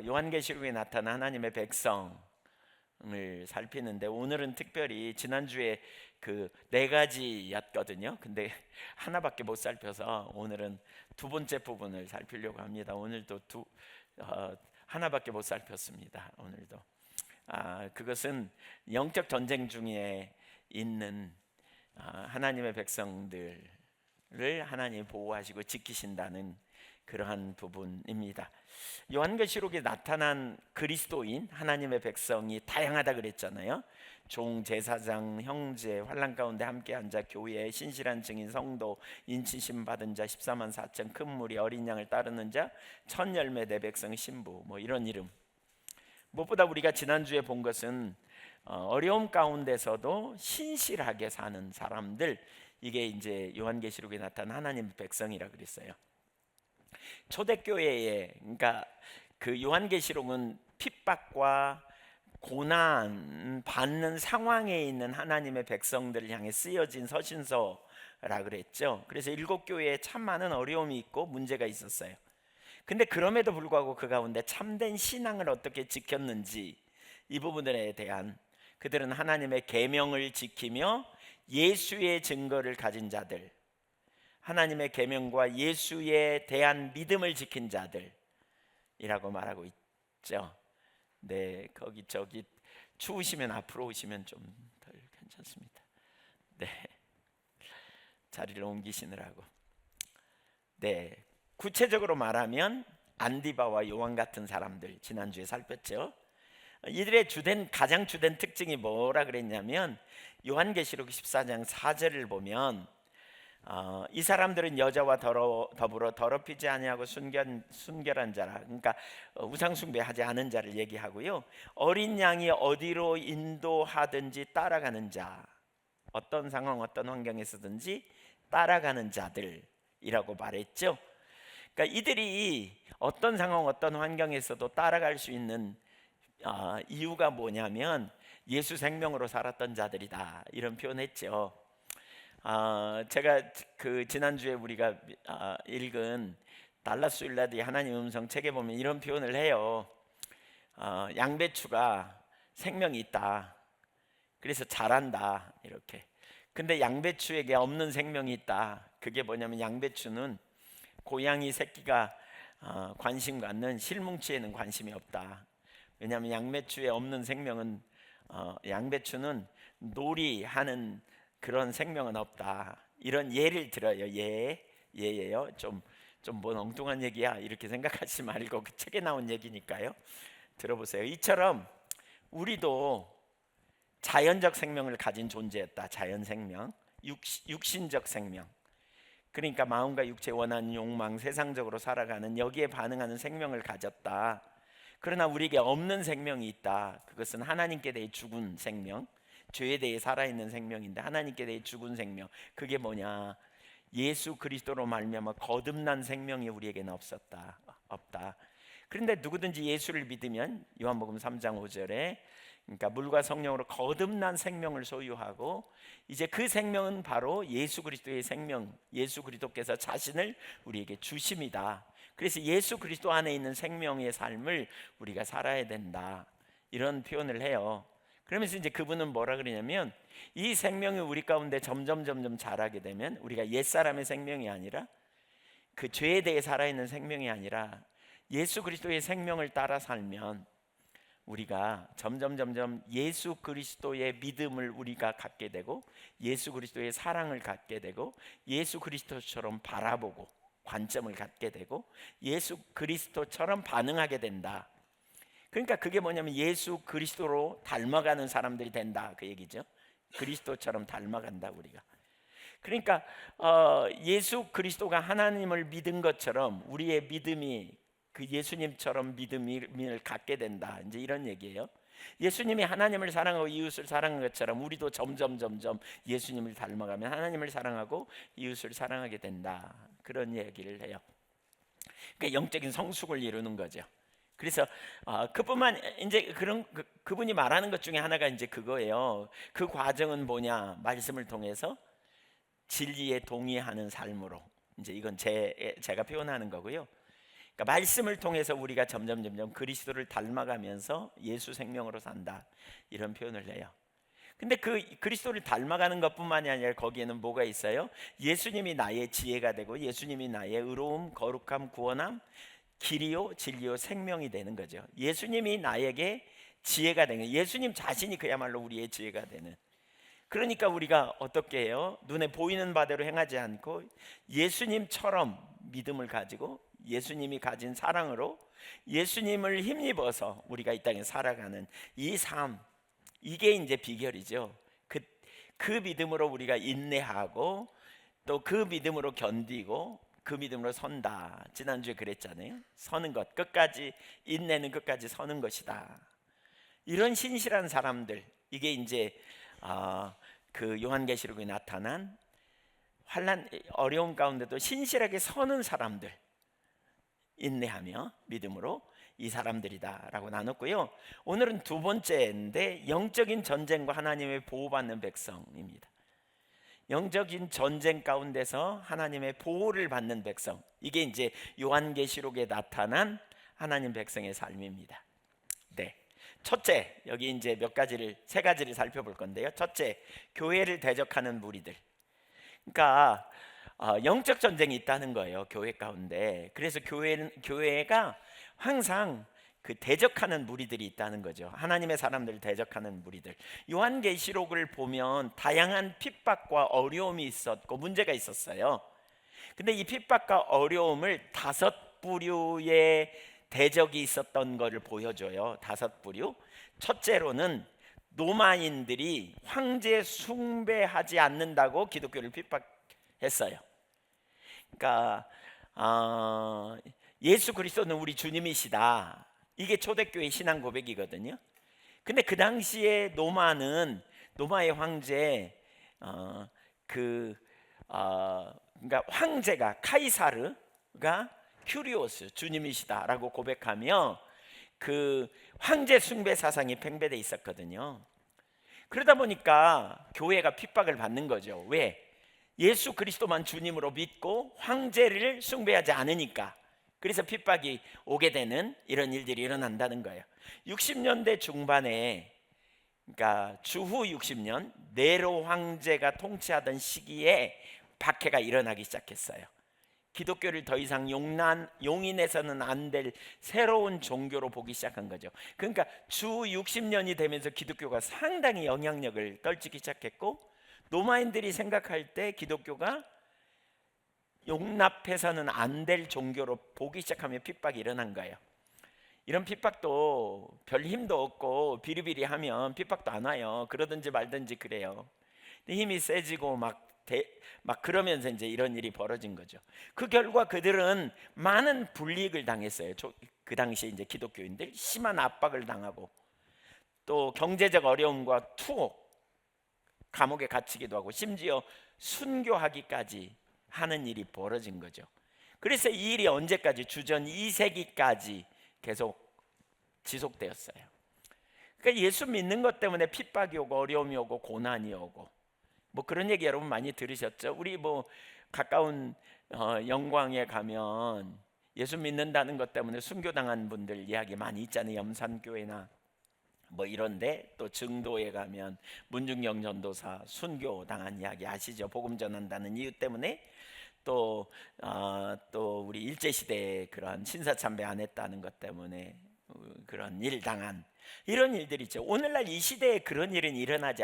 요한계시록에 나타난 하나님의 백성을 살피는데, 오늘은 특별히 지난주에 그 네 가지였거든요. 근데 하나밖에 못 살펴서 오늘은 두 번째 부분을 살피려고 합니다. 오늘도 하나밖에 못 살폈습니다. 오늘도 그것은 영적 전쟁 중에 있는 하나님의 백성들을 하나님이 보호하시고 지키신다는 그러한 부분입니다. 요한계시록에 나타난 그리스도인 하나님의 백성이 다양하다 그랬잖아요. 종, 제사장, 형제, 환난 가운데 함께 앉아 교회, 신실한 증인, 성도, 인치심 받은 자, 14만 4천, 큰 무리, 어린 양을 따르는 자, 천 열매 내 백성 신부, 뭐 이런 이름. 무엇보다 우리가 지난주에 본 것은 어려움 가운데서도 신실하게 사는 사람들, 이게 이제 요한계시록에 나타난 하나님의 백성이라 그랬어요. 초대교회에, 그러니까 그 요한계시록은 핍박과 고난 받는 상황에 있는 하나님의 백성들을 향해 쓰여진 서신서라 그랬죠. 그래서 일곱 교회에 참 많은 어려움이 있고 문제가 있었어요. 근데 그럼에도 불구하고 그 가운데 참된 신앙을 어떻게 지켰는지, 이 부분들에 대한, 그들은 하나님의 계명을 지키며 예수의 증거를 가진 자들, 하나님의 계명과 예수에 대한 믿음을 지킨 자들이라고 말하고 있죠. 네, 거기 저기 추우시면 앞으로 오시면 좀 덜 괜찮습니다. 네, 자리를 옮기시느라고. 네, 구체적으로 말하면 안디바와 요한 같은 사람들, 지난주에 살폈죠. 이들의 가장 주된 특징이 뭐라 그랬냐면, 요한계시록 14장 4절을 보면 이 사람들은 여자와 더불어 더럽히지 아니하고 순결한 자라, 그러니까 우상 숭배하지 않은 자를 얘기하고요. 어린 양이 어디로 인도하든지 따라가는 자, 어떤 상황 어떤 환경에서든지 따라가는 자들이라고 말했죠. 그러니까 이들이 어떤 상황 어떤 환경에서도 따라갈 수 있는 이유가 뭐냐면 예수 생명으로 살았던 자들이다, 이런 표현했죠. 제가 그 지난주에 우리가 읽은 달라스 윌라드의 하나님 음성 책에 보면 이런 표현을 해요. 양배추가 생명이 있다, 그래서 자란다, 이렇게. 근데 양배추에게 없는 생명이 있다. 그게 뭐냐면, 양배추는 고양이 새끼가 관심 갖는 실뭉치에는 관심이 없다. 왜냐하면 양배추에 없는 생명은, 양배추는 놀이하는 그런 생명은 없다, 이런 예를 들어요. 예예요. 좀 뭔 엉뚱한 얘기야 이렇게 생각하지 말고, 그 책에 나온 얘기니까요. 들어보세요. 이처럼 우리도 자연적 생명을 가진 존재였다. 자연 생명, 육신적 생명, 그러니까 마음과 육체 원한 욕망, 세상적으로 살아가는 여기에 반응하는 생명을 가졌다. 그러나 우리에게 없는 생명이 있다. 그것은 하나님께 대해 죽은 생명, 죄에 대해 살아있는 생명인데 하나님께 대해 죽은 생명. 그게 뭐냐? 예수 그리스도로 말미암아 거듭난 생명이 우리에게는 없다. 그런데 누구든지 예수를 믿으면, 요한복음 3장 5절에, 그러니까 물과 성령으로 거듭난 생명을 소유하고, 이제 그 생명은 바로 예수 그리스도의 생명, 예수 그리스도께서 자신을 우리에게 주심이다. 그래서 예수 그리스도 안에 있는 생명의 삶을 우리가 살아야 된다, 이런 표현을 해요. 그러면서 이제 그분은 뭐라 그러냐면, 이 생명이 우리 가운데 점점 자라게 되면, 우리가 옛사람의 생명이 아니라, 그 죄에 대해 살아있는 생명이 아니라 예수 그리스도의 생명을 따라 살면 우리가 점점 예수 그리스도의 믿음을 우리가 갖게 되고, 예수 그리스도의 사랑을 갖게 되고, 예수 그리스도처럼 바라보고 관점을 갖게 되고, 예수 그리스도처럼 반응하게 된다. 그러니까 그게 뭐냐면 예수 그리스도로 닮아가는 사람들이 된다, 그 얘기죠. 그리스도처럼 닮아간다 우리가. 그러니까 예수 그리스도가 하나님을 믿은 것처럼 우리의 믿음이 그 예수님처럼 믿음을 갖게 된다, 이제 이런 얘기예요. 예수님이 하나님을 사랑하고 이웃을 사랑한 것처럼 우리도 점점 예수님을 닮아가면 하나님을 사랑하고 이웃을 사랑하게 된다, 그런 얘기를 해요. 그러니까 영적인 성숙을 이루는 거죠. 그래서 그뿐만, 이제 그분이 말하는 것 중에 하나가 이제 그거예요. 그 과정은 뭐냐? 말씀을 통해서 진리에 동의하는 삶으로, 이제 이건 제가 표현하는 거고요. 그러니까 말씀을 통해서 우리가 점점 그리스도를 닮아가면서 예수 생명으로 산다, 이런 표현을 해요. 근데 그 그리스도를 닮아가는 것뿐만이 아니라 거기에는 뭐가 있어요? 예수님이 나의 지혜가 되고 예수님이 나의 의로움, 거룩함, 구원함, 길이요 진리요 생명이 되는 거죠. 예수님이 나에게 지혜가 되는, 예수님 자신이 그야말로 우리의 지혜가 되는. 그러니까 우리가 어떻게 해요? 눈에 보이는 바대로 행하지 않고 예수님처럼 믿음을 가지고 예수님이 가진 사랑으로 예수님을 힘입어서 우리가 이 땅에 살아가는 이 삶, 이게 이제 비결이죠. 그 믿음으로 우리가 인내하고 또 그 믿음으로 견디고 그 믿음으로 선다. 지난주에 그랬잖아요. 서는 것, 끝까지 인내는 끝까지 서는 것이다. 이런 신실한 사람들, 이게 이제 그 요한계시록에 나타난 환난, 어려움 가운데도 신실하게 서는 사람들, 인내하며 믿음으로 이 사람들이다라고 나눴고요. 오늘은 두 번째인데 영적인 전쟁과 하나님의 보호받는 백성입니다. 영적인 전쟁 가운데서 하나님의 보호를 받는 백성, 이게 이제 요한계시록에 나타난 하나님 백성의 삶입니다. 네, 첫째, 여기 이제 세 가지를 살펴볼 건데요. 첫째, 교회를 대적하는 무리들. 그러니까 영적 전쟁이 있다는 거예요, 교회 가운데. 그래서 교회가 항상 그 대적하는 무리들이 있다는 거죠. 하나님의 사람들을 대적하는 무리들. 요한계시록을 보면 다양한 핍박과 어려움이 있었고 문제가 있었어요. 근데 이 핍박과 어려움을 5부류의 대적이 있었던 것을 보여줘요. 5부류. 첫째로는 로마인들이 황제 숭배하지 않는다고 기독교를 핍박했어요. 그러니까 예수 그리스도는 우리 주님이시다, 이게 초대교회 신앙 고백이거든요. 근데 그 당시에 로마의 황제 그러니까 황제가 카이사르가 큐리오스 주님이시다라고 고백하며 그 황제 숭배 사상이 팽배돼 있었거든요. 그러다 보니까 교회가 핍박을 받는 거죠. 왜? 예수 그리스도만 주님으로 믿고 황제를 숭배하지 않으니까. 그래서 핍박이 오게 되는 이런 일들이 일어난다는 거예요. 60년대 중반에, 그러니까 주후 60년 네로 황제가 통치하던 시기에 박해가 일어나기 시작했어요. 기독교를 더 이상 용인해서는 안 될 새로운 종교로 보기 시작한 거죠. 그러니까 주 60년이 되면서 기독교가 상당히 영향력을 떨치기 시작했고, 로마인들이 생각할 때 기독교가 용납해서는 안 될 종교로 보기 시작하면 핍박이 일어난 거예요. 이런 핍박도 별 힘도 없고 비리비리하면 핍박도 안 와요. 그러든지 말든지 그래요. 근데 힘이 세지고 막 그러면서 이제 이런 일이 벌어진 거죠. 그 결과 그들은 많은 불이익을 당했어요. 그 당시에 이제 기독교인들 심한 압박을 당하고 또 경제적 어려움과 투옥, 감옥에 갇히기도 하고 심지어 순교하기까지 하는 일이 벌어진 거죠. 그래서 이 일이 언제까지, 주전 2세기까지 계속 지속되었어요. 그러니까 예수 믿는 것 때문에 핍박이 오고 어려움이 오고 고난이 오고, 뭐 그런 얘기 여러분 많이 들으셨죠? 우리 뭐 가까운 영광에 가면 예수 믿는다는 것 때문에 순교당한 분들 이야기 많이 있잖아요. 염산교회나 뭐 이런데, 또 증도에 가면 문중영 전도사 순교당한 이야기 아시죠? 복음 전한다는 이유 때문에. 또 우리 일제시대에 그런 신사참배 안 했다는 것 때문에 그런 일 당한 이런 일들이 있죠. 오늘날 이 시대에 그런 일은 일어나지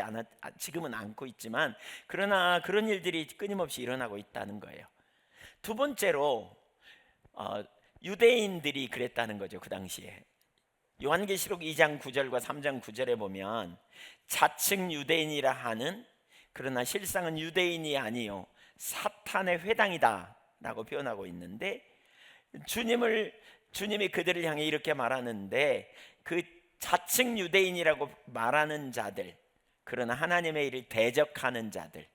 지금은 않고 있지만, 그러나 그런 일들이 끊임없이 일어나고 있다는 거예요. 두 번째로 유대인들이 그랬다는 거죠. 그 당시에 요한계시록 2장 9절과 3장 9절에 보면 자칭 유대인이라 하는, 그러나 실상은 유대인이 아니요 사탄의 회당이다 라고 표현하고 있는데, 주님이 그들을 향해 이렇게 말하는데, 그 자칭 유대인이라고 말하는 자들, 그러나 하나님의 일을 대적하는 자들,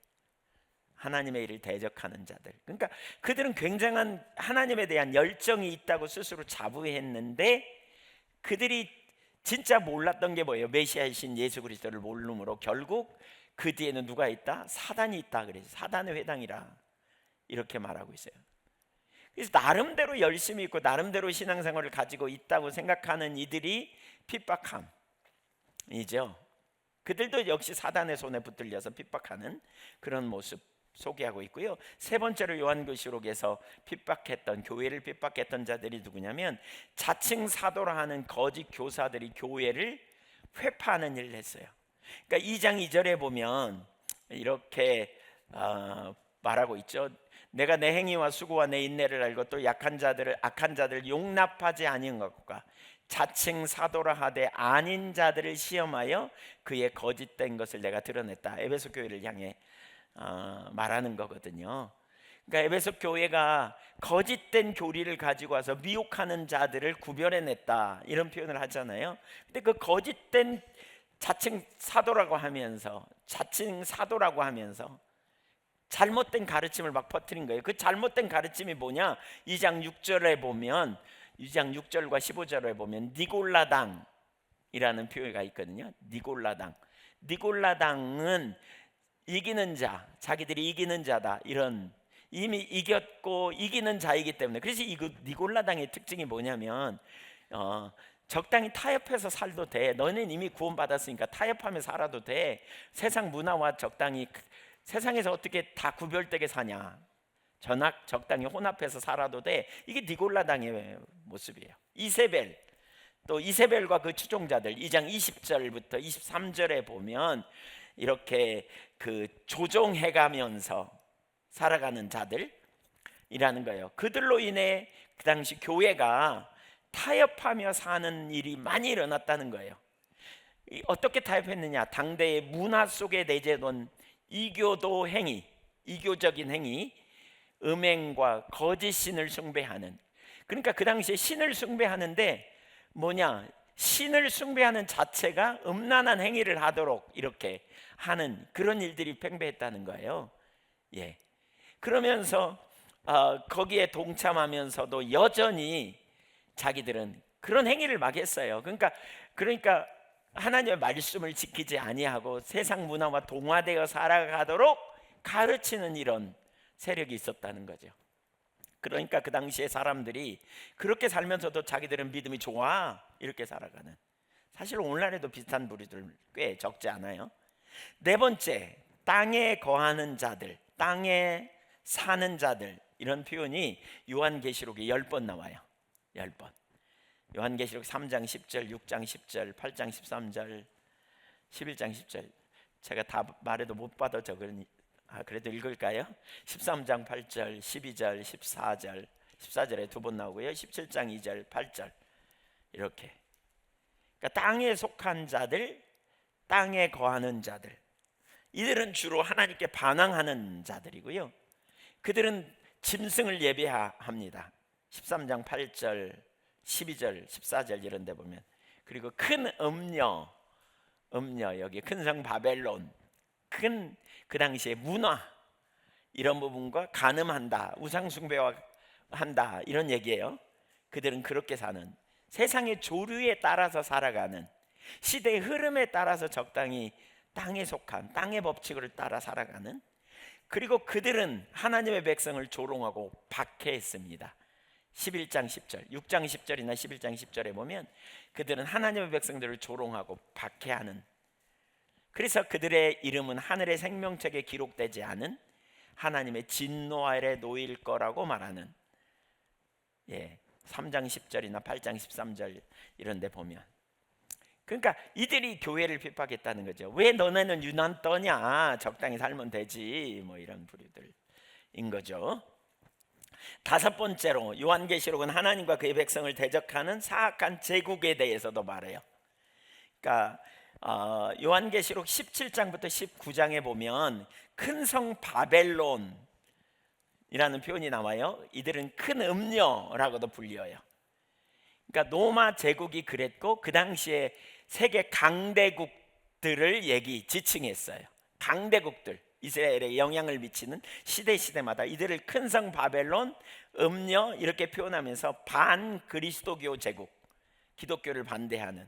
그러니까 그들은 굉장한 하나님에 대한 열정이 있다고 스스로 자부했는데, 그들이 진짜 몰랐던 게 뭐예요? 메시아이신 예수 그리스도를 모름으로 결국 그 뒤에는 누가 있다? 사단이 있다. 그래서 사단의 회당이라 이렇게 말하고 있어요. 그래서 나름대로 열심히 있고 나름대로 신앙생활을 가지고 있다고 생각하는 이들이 핍박함이죠. 그들도 역시 사단의 손에 붙들려서 핍박하는 그런 모습 소개하고 있고요. 세 번째로 요한계시록에서 핍박했던, 교회를 핍박했던 자들이 누구냐면 자칭 사도라 하는 거짓 교사들이 교회를 회파하는 일을 했어요. 그러니까 2장 2절에 보면 이렇게 말하고 있죠. 내가 내 행위와 수고와 내 인내를 알고 또 악한 자들을 용납하지 아니한 것과 자칭 사도라 하되 아닌 자들을 시험하여 그의 거짓된 것을 내가 드러냈다. 에베소 교회를 향해 말하는 거거든요. 그러니까 에베소 교회가 거짓된 교리를 가지고 와서 미혹하는 자들을 구별해냈다, 이런 표현을 하잖아요. 근데 그 거짓된 자칭 사도라고 하면서 잘못된 가르침을 막 퍼뜨린 거예요. 그 잘못된 가르침이 뭐냐? 2장 6절에 보면, 2장 6절과 15절에 보면 니골라당이라는 표현이 있거든요. 니골라당은 이기는 자, 자기들이 이기는 자다, 이런, 이미 이겼고 이기는 자이기 때문에. 그래서 이 니골라당의 특징이 뭐냐면 적당히 타협해서 살도 돼. 너는 이미 구원받았으니까 타협하며 살아도 돼. 세상 문화와 적당히, 세상에서 어떻게 다 구별되게 사냐, 적당히 혼합해서 살아도 돼. 이게 니골라당의 모습이에요. 이세벨과 그 추종자들, 2장 20절부터 23절에 보면 이렇게 그 조종해가면서 살아가는 자들이라는 거예요. 그들로 인해 그 당시 교회가 타협하며 사는 일이 많이 일어났다는 거예요. 어떻게 타협했느냐? 당대의 문화 속에 내재된 이교적인 행위, 음행과 거짓 신을 숭배하는. 그러니까 그 당시에 신을 숭배하는데 뭐냐? 신을 숭배하는 자체가 음란한 행위를 하도록 이렇게 하는 그런 일들이 팽배했다는 거예요. 예. 그러면서 거기에 동참하면서도 여전히 자기들은 그런 행위를 막 했어요. 그러니까 하나님의 말씀을 지키지 아니하고 세상 문화와 동화되어 살아가도록 가르치는 이런 세력이 있었다는 거죠. 그러니까 그 당시에 사람들이 그렇게 살면서도 자기들은 믿음이 좋아, 이렇게 살아가는. 사실 오늘날에도 비슷한 부류들 꽤 적지 않아요. 네 번째, 땅에 거하는 자들, 땅에 사는 자들, 이런 표현이 요한계시록에 10번 나와요. 10번. 요한계시록 3장 10절, 6장 10절, 8장 13절, 11장 10절. 제가 다 말해도 못 받아 적으니 그래도 읽을까요? 13장 8절, 12절, 14절에 두 번 나오고요. 17장 2절, 8절 이렇게. 그러니까 땅에 속한 자들, 땅에 거하는 자들, 이들은 주로 하나님께 반항하는 자들이고요. 그들은 짐승을 예배합니다. 13장 8절, 12절, 14절 이런 데 보면. 그리고 큰 음녀, 여기 큰 성 바벨론, 큰 그 당시의 문화, 이런 부분과 간음한다, 우상 숭배와 한다, 이런 얘기예요. 그들은 그렇게 사는, 세상의 조류에 따라서 살아가는, 시대의 흐름에 따라서 적당히 땅에 속한, 땅의 법칙을 따라 살아가는. 그리고 그들은 하나님의 백성을 조롱하고 박해했습니다. 11장 10절, 6장 10절이나 11장 10절에 보면 그들은 하나님의 백성들을 조롱하고 박해하는. 그래서 그들의 이름은 하늘의 생명책에 기록되지 않은 하나님의 진노 아래 놓일 거라고 말하는. 3장 10절이나 8장 13절 이런 데 보면, 그러니까 이들이 교회를 핍박했다는 거죠. 왜 너네는 유난 떠냐, 적당히 살면 되지, 뭐 이런 부류들인 거죠. 다섯 번째로 요한계시록은 하나님과 그의 백성을 대적하는 사악한 제국에 대해서도 말해요. 그러니까 요한계시록 17장부터 19장에 보면 큰 성 바벨론이라는 표현이 나와요. 이들은 큰 음녀라고도 불려요. 그러니까 로마 제국이 그랬고 그 당시에 세계 강대국들을 지칭했어요. 강대국들, 이스라엘에 영향을 미치는 시대마다 이들을 큰 성 바벨론, 음녀 이렇게 표현하면서 반 그리스도교 제국, 기독교를 반대하는,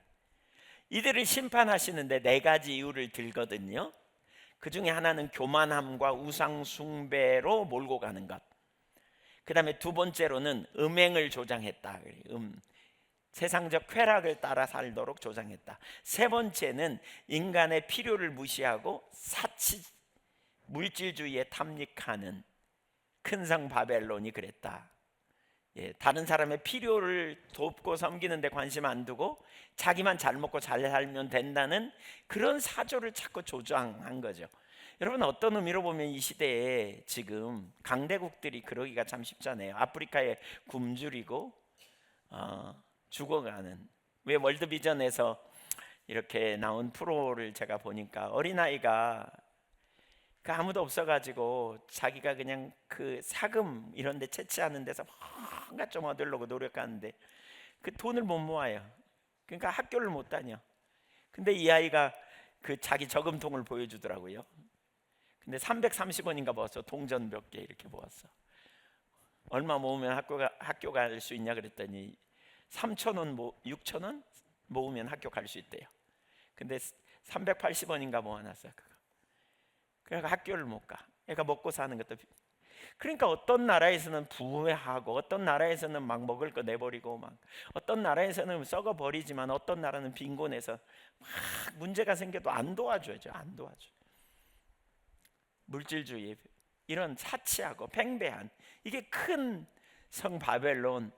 이들을 심판하시는데 네 가지 이유를 들거든요. 그 중에 하나는 교만함과 우상 숭배로 몰고 가는 것. 그 다음에 두 번째로는 음행을 조장했다. 세상적 쾌락을 따라 살도록 조장했다. 세 번째는 인간의 필요를 무시하고 사치 물질주의에 탐닉하는 큰 성 바벨론이 그랬다. 다른 사람의 필요를 돕고 섬기는 데 관심 안 두고 자기만 잘 먹고 잘 살면 된다는 그런 사조를 자꾸 조장한 거죠. 여러분, 어떤 의미로 보면 이 시대에 지금 강대국들이 그러기가 참 쉽잖아요. 아프리카에 굶주리고 죽어가는, 왜 월드비전에서 이렇게 나온 프로를 제가 보니까 어린아이가 아무도 없어가지고 자기가 그냥 그 사금 이런 데 채취하는 데서 뭔가 좀 얻으려고 노력하는데 그 돈을 못 모아요. 그러니까 학교를 못 다녀. 근데 이 아이가 그 자기 저금통을 보여주더라고요. 근데 330원인가 모았어. 동전 몇 개 이렇게 모았어. 얼마 모으면 학교 갈 수 있냐 그랬더니 3,000원 6,000원 모으면 학교 갈 수 있대요. 근데 380원인가 모아놨어. 그러니까 학교를 못 가. 그러니까 먹고 사는 것도. 그러니까 어떤 나라에서는 부유하고 어떤 나라에서는 막 먹을 거 내버리고 막 어떤 나라에서는 썩어 버리지만 어떤 나라는 빈곤해서 막 문제가 생겨도 안 도와줘야죠. 안 도와줘. 물질주의, 이런 사치하고 팽배한, 이게 큰 성 바벨론을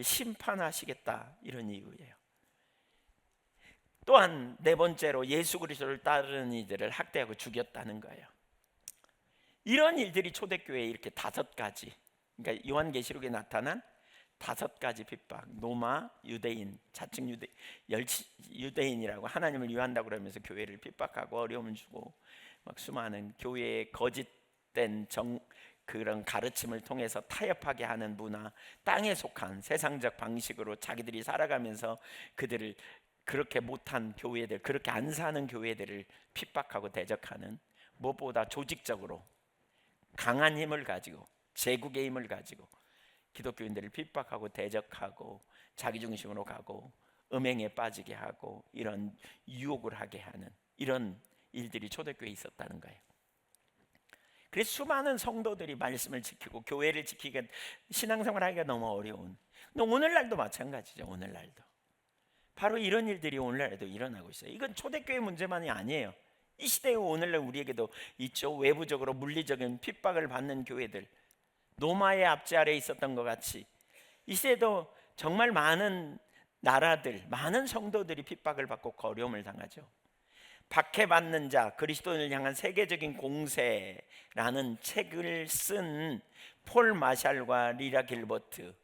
심판하시겠다, 이런 이유예요. 또한 네 번째로 예수 그리스도를 따르는 이들을 학대하고 죽였다는 거예요. 이런 일들이 초대교회에 이렇게 5가지, 그러니까 요한계시록에 나타난 5가지 핍박, 노마, 유대인, 자칭 유대인이라고 하나님을 위한다고 그러면서 교회를 핍박하고 어려움을 주고 막 수많은 교회의 거짓된 그런 가르침을 통해서 타협하게 하는 문화, 땅에 속한 세상적 방식으로 자기들이 살아가면서 그들을 그렇게 못한 교회들, 그렇게 안 사는 교회들을 핍박하고 대적하는, 무엇보다 조직적으로 강한 힘을 가지고 제국의 힘을 가지고 기독교인들을 핍박하고 대적하고 자기중심으로 가고 음행에 빠지게 하고 이런 유혹을 하게 하는 이런 일들이 초대교회에 있었다는 거예요. 그래서 수많은 성도들이 말씀을 지키고 교회를 지키기가, 신앙생활하기가 너무 어려운. 근데 오늘날도 마찬가지죠. 오늘날도 바로 이런 일들이 오늘날에도 일어나고 있어요. 이건 초대교회 문제만이 아니에요. 이 시대의 오늘날 우리에게도 있죠. 외부적으로 물리적인 핍박을 받는 교회들, 노마의 압제 아래에 있었던 것 같이 이 시대도 정말 많은 나라들, 많은 성도들이 핍박을 받고 어려움을 당하죠. 박해받는 자, 그리스도인을 향한 세계적인 공세라는 책을 쓴 폴 마샬과 리라 길버트,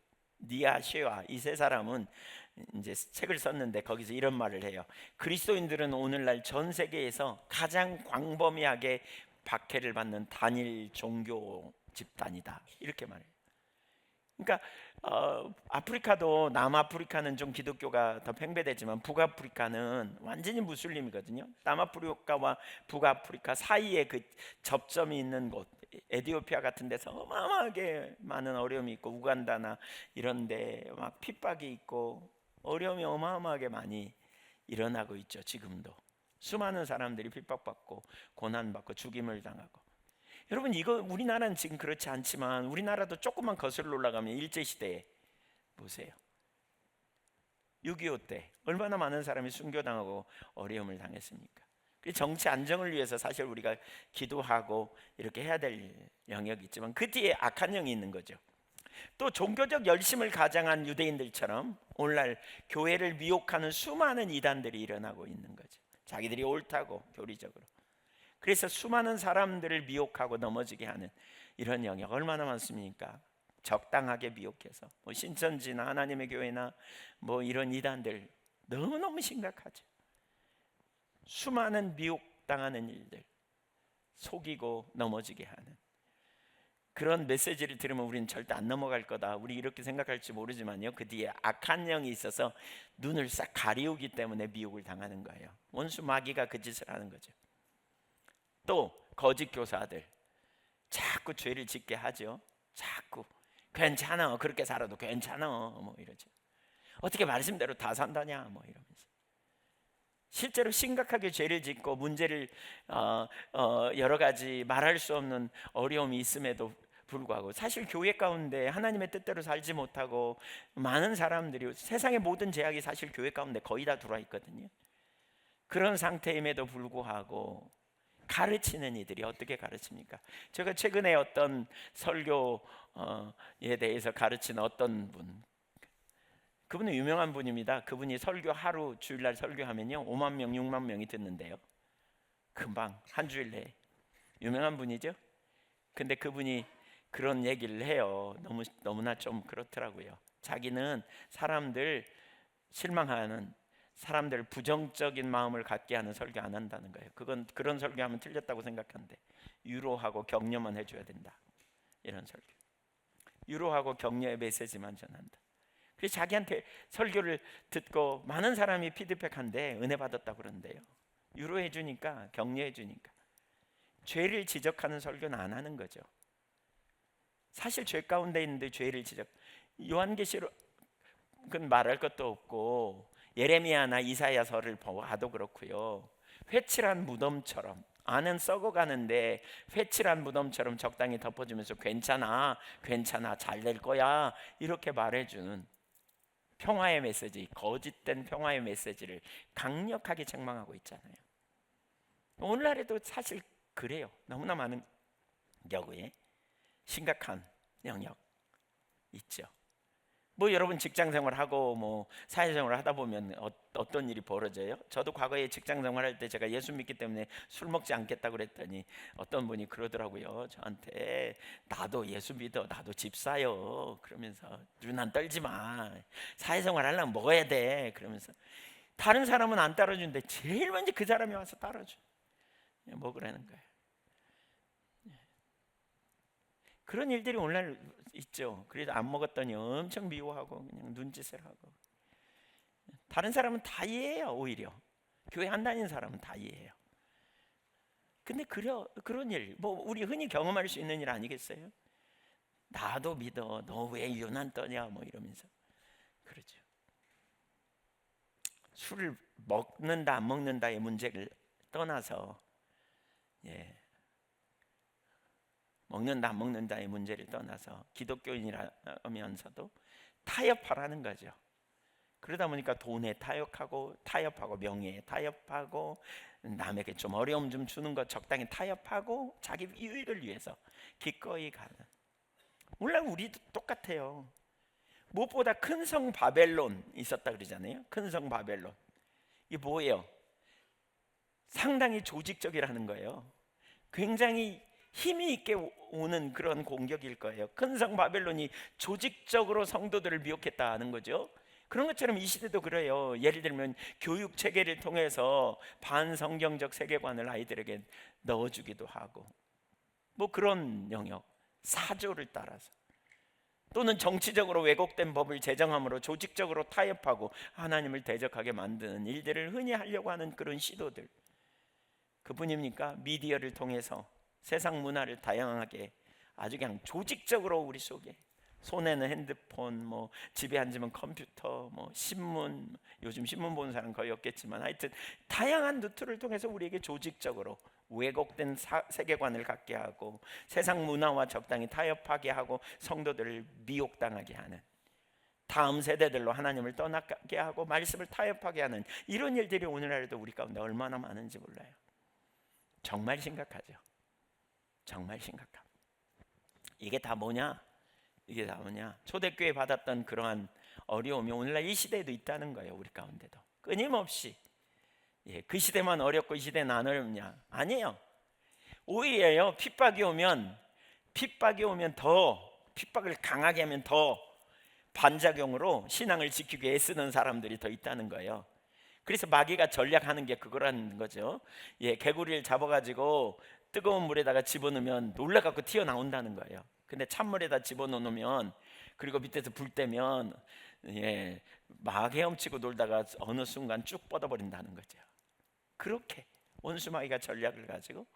니아 쉐와, 이 세 사람은 이제 책을 썼는데 거기서 이런 말을 해요. 그리스도인들은 오늘날 전 세계에서 가장 광범위하게 박해를 받는 단일 종교 집단이다, 이렇게 말해요. 그러니까 아프리카도, 남아프리카는 좀 기독교가 더 팽배되지만 북아프리카는 완전히 무슬림이거든요. 남아프리카와 북아프리카 사이에 그 접점이 있는 곳, 에티오피아 같은 데서 어마어마하게 많은 어려움이 있고, 우간다나 이런 데 막 핍박이 있고 어려움이 어마어마하게 많이 일어나고 있죠. 지금도 수많은 사람들이 핍박받고 고난받고 죽임을 당하고. 여러분, 이거 우리나라는 지금 그렇지 않지만 우리나라도 조금만 거슬러 올라가면 일제시대에 보세요. 6.25 때 얼마나 많은 사람이 순교당하고 어려움을 당했습니까? 정치 안정을 위해서 사실 우리가 기도하고 이렇게 해야 될 영역이 있지만 그 뒤에 악한 영이 있는 거죠. 또 종교적 열심을 가장한 유대인들처럼 오늘날 교회를 미혹하는 수많은 이단들이 일어나고 있는 거죠. 자기들이 옳다고 교리적으로. 그래서 수많은 사람들을 미혹하고 넘어지게 하는 이런 영역 얼마나 많습니까? 적당하게 미혹해서 신천지나 하나님의 교회나 이런 이단들 너무너무 심각하죠. 수많은 미혹당하는 일들, 속이고 넘어지게 하는 그런 메시지를 들으면 우리는 절대 안 넘어갈 거다, 우리 이렇게 생각할지 모르지만요, 그 뒤에 악한 영이 있어서 눈을 싹 가리우기 때문에 미혹을 당하는 거예요. 원수 마귀가 그 짓을 하는 거죠. 또 거짓 교사들 자꾸 죄를 짓게 하죠. 자꾸 괜찮아, 그렇게 살아도 괜찮아 이러죠. 어떻게 말씀대로 다 산다냐 이러면서 실제로 심각하게 죄를 짓고 문제를 여러 가지 말할 수 없는 어려움이 있음에도 불구하고 사실 교회 가운데 하나님의 뜻대로 살지 못하고 많은 사람들이, 세상의 모든 제약이 사실 교회 가운데 거의 다 들어와 있거든요. 그런 상태임에도 불구하고 가르치는 이들이 어떻게 가르칩니까? 제가 최근에 어떤 설교에 대해서 가르치는 어떤 분, 그분은 유명한 분입니다. 그분이 설교 하루 주일날 설교하면요 5만 명 6만 명이 듣는데요. 금방 한 주일 내에. 유명한 분이죠. 근데 그분이 그런 얘기를 해요. 너무나 좀 그렇더라고요. 자기는 사람들 실망하는, 사람들 부정적인 마음을 갖게 하는 설교 안 한다는 거예요. 그건 그런 설교하면 틀렸다고 생각하는데, 위로하고 격려만 해줘야 된다. 이런 설교. 위로하고 격려의 메시지만 전한다. 그래서 자기한테 설교를 듣고 많은 사람이 피드백한데 은혜 받았다고 그러는데요. 위로해 주니까, 격려해 주니까. 죄를 지적하는 설교는 안 하는 거죠. 사실 죄 가운데 있는데 죄를 지적. 요한계시록 그건 말할 것도 없고, 예레미야나 이사야서를 봐도 그렇고요. 회칠한 무덤처럼, 안은 썩어가는데 회칠한 무덤처럼 적당히 덮어주면서 괜찮아, 괜찮아, 잘 될 거야 이렇게 말해주는 평화의 메시지, 거짓된 평화의 메시지를 강력하게 책망하고 있잖아요. 오늘날에도 사실 그래요. 너무나 많은 경우에 심각한 영역 있죠. 뭐 여러분 직장생활 하고 뭐 사회생활 하다 보면 어떤 일이 벌어져요? 저도 과거에 직장생활 할 때 제가 예수 믿기 때문에 술 먹지 않겠다고 그랬더니 어떤 분이 그러더라고요. 저한테 나도 예수 믿어, 나도 집사요 그러면서 유난 떨지 마, 사회생활 하려면 먹어야 돼 그러면서. 다른 사람은 안 따라주는데 제일 먼저 그 사람이 와서 따라줘. 먹으라는 거예요. 그런 일들이 오늘날 있죠. 그래서 안 먹었더니 엄청 미워하고 그냥 눈짓을 하고. 다른 사람은 다 이해해요. 오히려 교회 안 다니는 사람은 다 이해해요. 근데 그런 일, 뭐 우리 흔히 경험할 수 있는 일 아니겠어요? 나도 믿어, 너 왜 유난 떠냐 뭐 이러면서 그러죠. 술을 먹는다 안 먹는다의 문제를 떠나서, 먹는다 안 먹는다의 문제를 떠나서 기독교인이라면서도 타협하라는 거죠. 그러다 보니까 돈에 타협하고 명예에 타협하고 남에게 좀 어려움 좀 주는 것 적당히 타협하고 자기 유익을 위해서 기꺼이 가는. 물론 우리도 똑같아요. 무엇보다 큰 성 바벨론 있었다 그러잖아요. 큰 성 바벨론. 이게 뭐예요? 상당히 조직적이라는 거예요. 굉장히 힘이 있게 오는 그런 공격일 거예요. 큰 성 바벨론이 조직적으로 성도들을 미혹했다는 거죠. 그런 것처럼 이 시대도 그래요. 예를 들면 교육 체계를 통해서 반성경적 세계관을 아이들에게 넣어주기도 하고, 뭐 그런 영역, 사조를 따라서, 또는 정치적으로 왜곡된 법을 제정함으로 조직적으로 타협하고 하나님을 대적하게 만드는 일들을 흔히 하려고 하는 그런 시도들. 그뿐입니까? 미디어를 통해서 세상 문화를 다양하게 아주 그냥 조직적으로 우리 속에, 손에는 핸드폰, 뭐 집에 앉으면 컴퓨터, 뭐 신문, 요즘 신문 보는 사람 거의 없겠지만 하여튼 다양한 루트를 통해서 우리에게 조직적으로 왜곡된 세계관을 갖게 하고 세상 문화와 적당히 타협하게 하고 성도들을 미혹당하게 하는, 다음 세대들로 하나님을 떠나게 하고 말씀을 타협하게 하는 이런 일들이 오늘날에도 우리 가운데 얼마나 많은지 몰라요. 정말 심각하죠. 정말 심각합니다. 이게 다 뭐냐? 초대교회 받았던 그러한 어려움이 오늘날 이 시대에도 있다는 거예요. 우리 가운데도 끊임없이. 그 시대만 어렵고 이 시대는 안 어렵냐? 아니에요. 오히려 핍박이 오면 더, 핍박을 강하게 하면 더 반작용으로 신앙을 지키기 애쓰는 사람들이 더 있다는 거예요. 그래서 마귀가 전략하는 게 그거라는 거죠. 개구리를 잡아가지고 뜨거운 물에다가 집어넣으면 놀라갖고 튀어나온다는 거예요. 근데 찬물에다 집어넣으면, 그리고 밑에서 불 때면 막 헤엄치고 놀다가 어느 순간 쭉 뻗어버린다는 거죠. 그렇게 원수 마귀가 전략을 가지고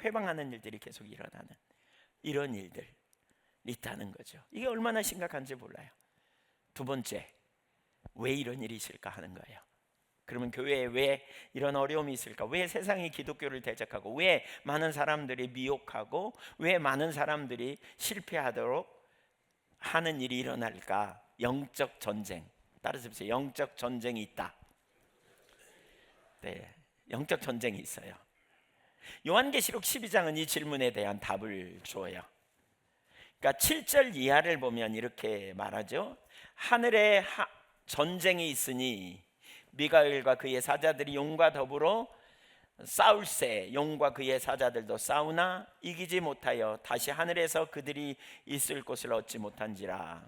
회방하는 일들이 계속 일어나는 이런 일들이 있다는 거죠. 이게 얼마나 심각한지 몰라요. 두 번째, 왜 이런 일이 있을까 하는 거예요. 그러면 교회에 왜 이런 어려움이 있을까? 왜 세상이 기독교를 대적하고, 왜 많은 사람들이 미혹하고, 왜 많은 사람들이 실패하도록 하는 일이 일어날까? 영적 전쟁. 따라서 보세요. 영적 전쟁이 있다. 네, 영적 전쟁이 있어요. 요한계시록 12장은 이 질문에 대한 답을 줘요. 그러니까 7절 이하를 보면 이렇게 말하죠. 하늘에 전쟁이 있으니 미가엘과 그의 사자들이 용과 더불어 싸울세. 용과 그의 사자들도 싸우나 이기지 못하여 다시 하늘에서 그들이 있을 곳을 얻지 못한지라.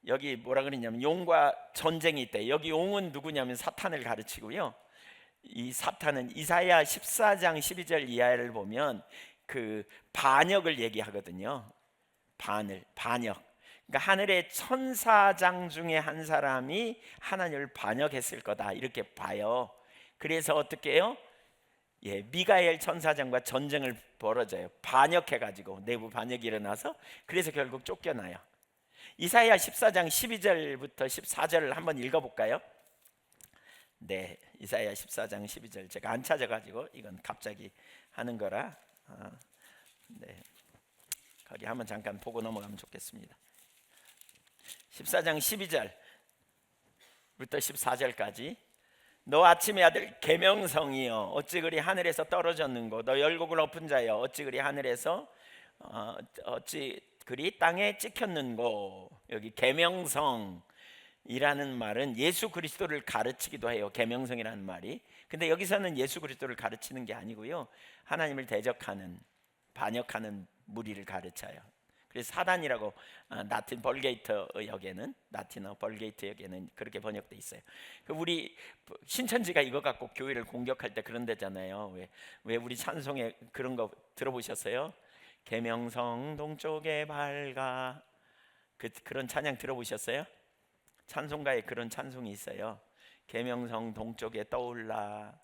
여기 뭐라 그러냐면 용과 전쟁이 있대. 여기 용은 누구냐면 사탄을 가르치고요. 이 사탄은 이사야 14장 12절 이하를 보면 그 반역을 얘기하거든요. 반역. 그러니까 하늘의 천사장 중에 한 사람이 하나님을 반역했을 거다 이렇게 봐요. 그래서 어떻게 해요? 미가엘 천사장과 전쟁을 벌어져요. 반역해가지고 내부 반역이 일어나서 그래서 결국 쫓겨나요. 이사야 14장 12절부터 14절을 한번 읽어볼까요? 네, 이사야 14장 12절 제가 안 찾아가지고 이건 갑자기 하는 거라 네, 거기 한번 잠깐 보고 넘어가면 좋겠습니다. 14장 12절부터 14절까지 너 아침의 아들 계명성이여 어찌 그리 하늘에서 떨어졌는고 너 열국을 엎은 자여 어찌 그리 하늘에서 어찌 그리 땅에 찍혔는고. 여기 계명성이라는 말은 예수 그리스도를 가르치기도 해요. 계명성이라는 말이. 근데 여기서는 예수 그리스도를 가르치는 게 아니고요, 하나님을 대적하는 반역하는 무리를 가르쳐요. 그래서 사단이라고 라틴어 벌게이트 역에는 그렇게 번역돼 있어요. 우리 신천지가 이거 갖고 교회를 공격할 때 그런 데잖아요. 왜 우리 찬송에 그런 거 들어보셨어요? 계명성 동쪽에 밝아. 그런 찬양 들어보셨어요? 찬송가에 그런 찬송이 있어요. 계명성 동쪽에 떠올라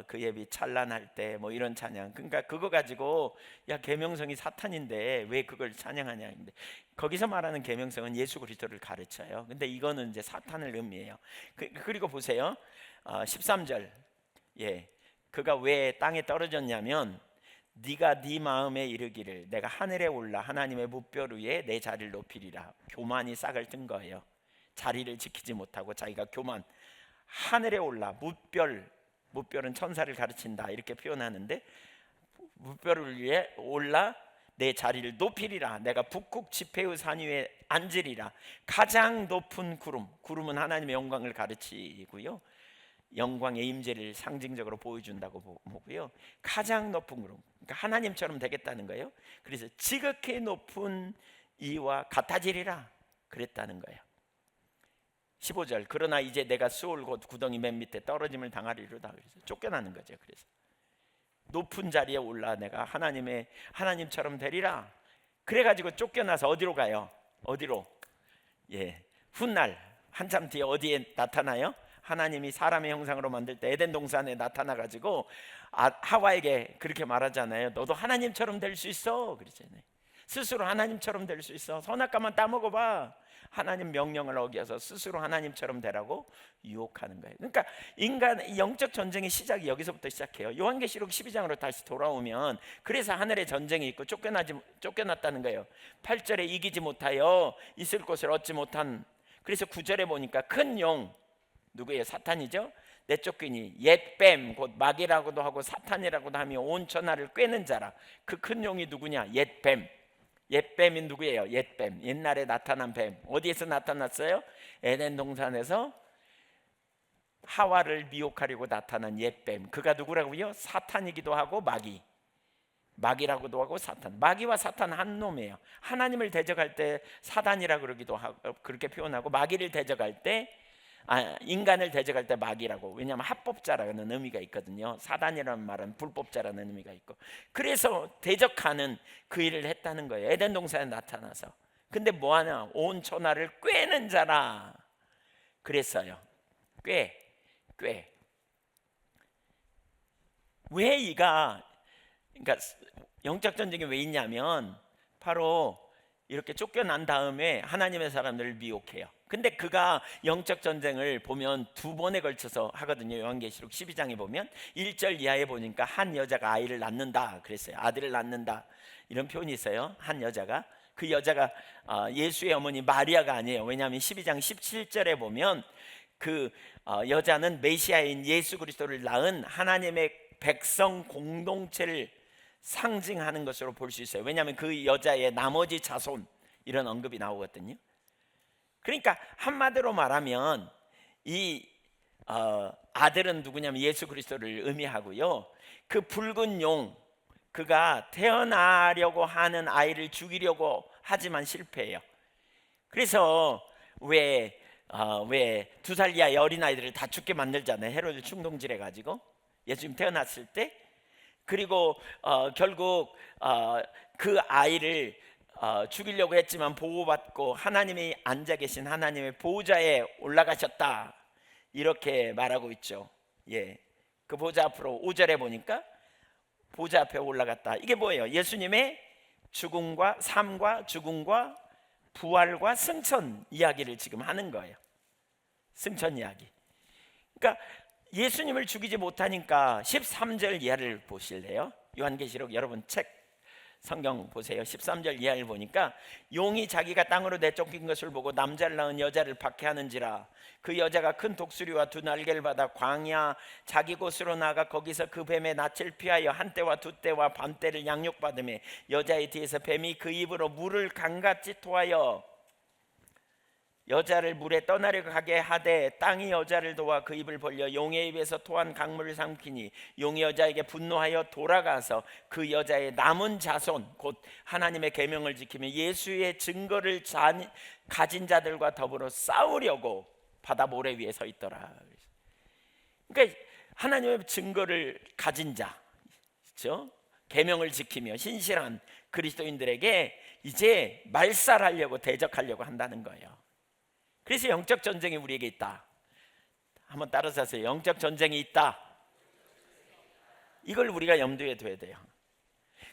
그의 빛 찬란할 때 뭐 이런 찬양. 그러니까 그거 가지고 야 계명성이 사탄인데 왜 그걸 찬양하냐. 근데 거기서 말하는 계명성은 예수 그리스도를 가르쳐요. 근데 이거는 이제 사탄을 의미해요. 그리고 보세요. 13절. 그가 왜 땅에 떨어졌냐면 네가 네 마음에 이르기를 내가 하늘에 올라 하나님의 무뼈 위에 내 자리를 높이리라. 교만이 싹을 든 거예요. 자리를 지키지 못하고 자기가 교만. 하늘에 올라 무뼈는 천사를 가르친다 이렇게 표현하는데 무뼈를 위해 올라 내 자리를 높이리라. 내가 북극 지폐의 산 위에 앉으리라. 가장 높은 구름은 하나님의 영광을 가르치고요, 영광의 임재를 상징적으로 보여준다고 보고요. 가장 높은 구름, 그러니까 하나님처럼 되겠다는 거예요. 그래서 지극히 높은 이와 같아지리라 그랬다는 거예요. 15절 그러나 이제 내가 수올 곧 구덩이 맨 밑에 떨어짐을 당하리로다. 그래서 쫓겨나는 거죠. 그래서 높은 자리에 올라 내가 하나님처럼 되리라. 그래가지고 쫓겨나서 어디로 가요? 어디로? 훗날 한참 뒤에 어디에 나타나요? 하나님이 사람의 형상으로 만들 때 에덴 동산에 나타나가지고 하와에게 그렇게 말하잖아요. 너도 하나님처럼 될 수 있어 그러잖아요. 스스로 하나님처럼 될 수 있어. 선악과만 따먹어봐. 하나님 명령을 어겨서 스스로 하나님처럼 되라고 유혹하는 거예요. 그러니까 인간의 영적 전쟁의 시작이 여기서부터 시작해요. 요한계시록 12장으로 다시 돌아오면 그래서 하늘에 전쟁이 있고 쫓겨났다는 거예요. 8절에 이기지 못하여 있을 곳을 얻지 못한. 그래서 9절에 보니까 큰 용 누구예요? 사탄이죠. 내쫓기니 옛뱀 곧 마귀라고도 하고 사탄이라고도 하며 온 천하를 꿰는 자라. 그 큰 용이 누구냐? 옛뱀이 누구예요? 옛뱀. 옛날에 나타난 뱀. 어디에서 나타났어요? 에덴 동산에서 하와를 미혹하려고 나타난 옛뱀. 그가 누구라고요? 사탄이기도 하고 마귀라고도 하고 사탄. 마귀와 사탄 한 놈이에요. 하나님을 대적할 때 사단이라 그러기도 하고 그렇게 표현하고, 마귀를 대적할 때 인간을 대적할 때 마귀라고. 왜냐하면 합법자라는 의미가 있거든요. 사단이라는 말은 불법자라는 의미가 있고, 그래서 대적하는 그 일을 했다는 거예요. 에덴 동산에 나타나서. 근데 뭐하냐? 온 천하를 꿰는 자라 그랬어요. 꽤. 왜 그러니까 영적 전쟁이 왜 있냐면 바로 이렇게 쫓겨난 다음에 하나님의 사람들을 미혹해요. 근데 그가 영적 전쟁을 보면 두 번에 걸쳐서 하거든요. 요한계시록 12장에 보면 1절 이하에 보니까 한 여자가 아이를 낳는다 그랬어요. 아들을 낳는다 이런 표현이 있어요. 한 여자가, 그 여자가 예수의 어머니 마리아가 아니에요. 왜냐하면 12장 17절에 보면 그 여자는 메시아인 예수 그리스도를 낳은 하나님의 백성 공동체를 상징하는 것으로 볼 수 있어요. 왜냐하면 그 여자의 나머지 자손 이런 언급이 나오거든요. 그러니까 한마디로 말하면 이 아들은 누구냐면 예수 그리스도를 의미하고요. 그 붉은 용, 그가 태어나려고 하는 아이를 죽이려고 하지만 실패해요. 그래서 왜 2살 이하의 어린아이들을 다 죽게 만들잖아요. 헤로드 충동질해 가지고 예수님 태어났을 때. 그리고 결국 그 아이를 죽이려고 했지만 보호받고 하나님이 앉아 계신 하나님의 보호자에 올라가셨다 이렇게 말하고 있죠. 예, 그 보호자 앞으로 5절에 보니까 보호자 앞에 올라갔다. 이게 뭐예요? 예수님의 죽음과 삶과 죽음과 부활과 승천 이야기를 지금 하는 거예요. 승천 이야기. 그러니까 예수님을 죽이지 못하니까 13절 이하를 보실래요? 요한계시록 여러분 책 성경 보세요. 13절 이하를 보니까 용이 자기가 땅으로 내쫓긴 것을 보고 남자를 낳은 여자를 박해하는지라 그 여자가 큰 독수리와 두 날개를 받아 광야 자기 곳으로 나가 거기서 그 뱀의 낯을 피하여 한때와 두때와 반때를 양육받으며 여자의 뒤에서 뱀이 그 입으로 물을 강같이 토하여 여자를 물에 떠나려 가게 하되 땅이 여자를 도와 그 입을 벌려 용의 입에서 토한 강물을 삼키니 용이 여자에게 분노하여 돌아가서 그 여자의 남은 자손 곧 하나님의 계명을 지키며 예수의 증거를 가진 자들과 더불어 싸우려고 바다 모래 위에 서 있더라. 그러니까 하나님의 증거를 가진 자, 그렇죠? 계명을 지키며 신실한 그리스도인들에게 이제 말살하려고 대적하려고 한다는 거예요. 그래서 영적 전쟁이 우리에게 있다. 한번 따라서 하세요. 영적 전쟁이 있다. 이걸 우리가 염두에 둬야 돼요.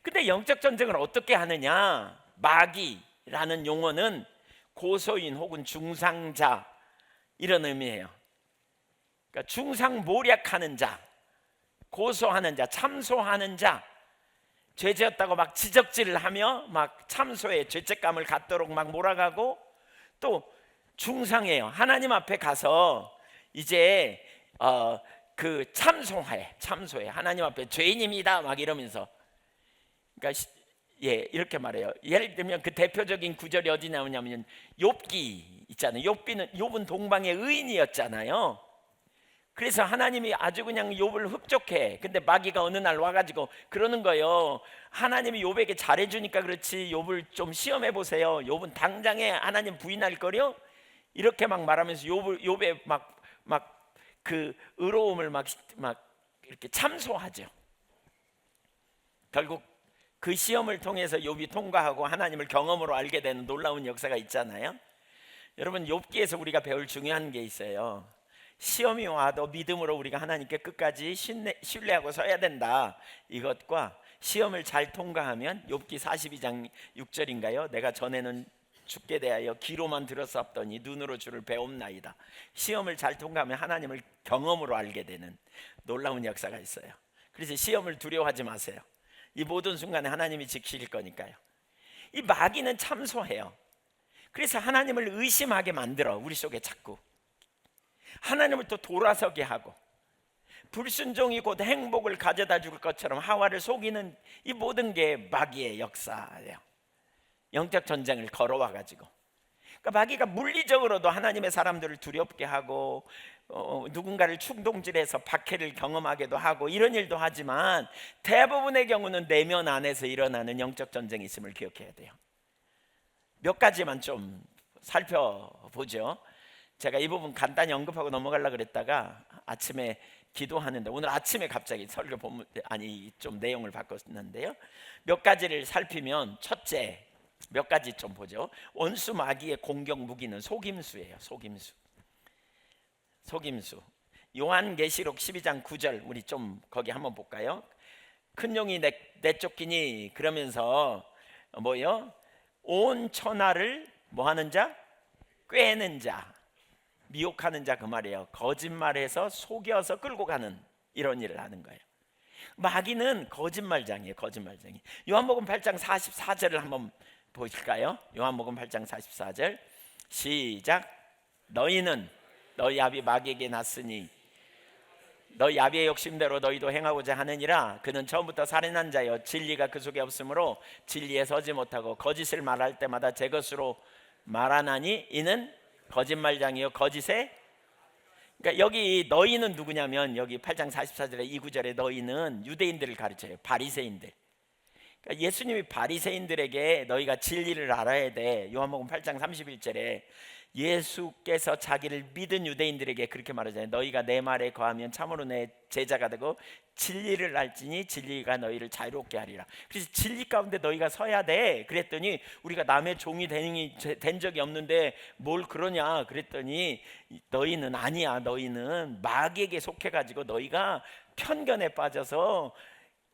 근데 영적 전쟁을 어떻게 하느냐? 마귀라는 용어는 고소인 혹은 중상자 이런 의미예요. 그러니까 중상모략하는 자, 고소하는 자, 참소하는 자, 죄지었다고 막 지적질을 하며 막 참소에 죄책감을 갖도록 막 몰아가고, 또 중상해요. 하나님 앞에 가서 이제 그 참소해 하나님 앞에 죄인입니다 막 이러면서, 그러니까 이렇게 말해요. 예를 들면 그 대표적인 구절이 어디 나오냐면 욥기 있잖아요. 욥은 동방의 의인이었잖아요. 그래서 하나님이 아주 그냥 욥을 흡족해. 근데 마귀가 어느 날 와가지고 그러는 거예요. 하나님이 욥에게 잘해주니까 그렇지 욥을 좀 시험해 보세요. 욥은 당장에 하나님 부인할 거려? 이렇게 막 말하면서 욥의 막 그 의로움을 막 이렇게 참소하죠. 결국 그 시험을 통해서 욥이 통과하고 하나님을 경험으로 알게 되는 놀라운 역사가 있잖아요. 여러분, 욥기에서 우리가 배울 중요한 게 있어요. 시험이 와도 믿음으로 우리가 하나님께 끝까지 신뢰하고 서야 된다. 이것과 시험을 잘 통과하면, 욥기 42장 6절인가요? 내가 전에는 죽게 대하여 귀로만 들었었더니 눈으로 주를 배움나이다. 시험을 잘 통과하면 하나님을 경험으로 알게 되는 놀라운 역사가 있어요. 그래서 시험을 두려워하지 마세요. 이 모든 순간에 하나님이 지키실 거니까요. 이 마귀는 참소해요. 그래서 하나님을 의심하게 만들어. 우리 속에 자꾸 하나님을 또 돌아서게 하고, 불순종이 곧 행복을 가져다 줄 것처럼 하와를 속이는 이 모든 게 마귀의 역사예요. 영적 전쟁을 걸어와 가지고, 그러니까 마귀가 물리적으로도 하나님의 사람들을 두렵게 하고 누군가를 충동질해서 박해를 경험하게도 하고 이런 일도 하지만, 대부분의 경우는 내면 안에서 일어나는 영적 전쟁이 있음을 기억해야 돼요. 몇 가지만 좀 살펴보죠. 제가 이 부분 간단히 언급하고 넘어가려고 그랬다가 아침에 기도하는데, 오늘 아침에 갑자기 설교 본문 좀 내용을 바꿨는데요. 몇 가지를 살피면, 첫째, 몇 가지 좀 보죠. 원수 마귀의 공격 무기는 속임수예요. 속임수. 요한계시록 12장 9절 우리 좀 거기 한번 볼까요? 큰 용이 내쫓기니 그러면서 뭐요? 온 천하를 뭐 하는 자? 꿰는 자, 미혹하는 자 그 말이에요. 거짓말해서 속여서 끌고 가는 이런 일을 하는 거예요. 마귀는 거짓말장이에요. 거짓말장이. 요한복음 8장 44절을 한번 보실까요? 요한복음 8장 44절 시작. 너희는 너희 아비 마귀에게 났으니 너희 아비의 욕심대로 너희도 행하고자 하느니라. 그는 처음부터 살인한 자여 진리가 그 속에 없으므로 진리에 서지 못하고 거짓을 말할 때마다 제 것으로 말하나니 이는 거짓말장이요 거짓의. 그러니까 여기 너희는 누구냐면 여기 8장 44절에 이 구절에 너희는 유대인들을 가르쳐요. 바리새인들. 그러니까 예수님이 바리새인들에게 너희가 진리를 알아야 돼. 요한복음 8장 31절에 예수께서 자기를 믿은 유대인들에게 그렇게 말하잖아요. 너희가 내 말에 거하면 참으로 내 제자가 되고 진리를 알지니 진리가 너희를 자유롭게 하리라. 그래서 진리 가운데 너희가 서야 돼. 그랬더니 우리가 남의 종이 된 적이 없는데 뭘 그러냐 그랬더니 너희는 아니야. 너희는 마귀에게 속해가지고 너희가 편견에 빠져서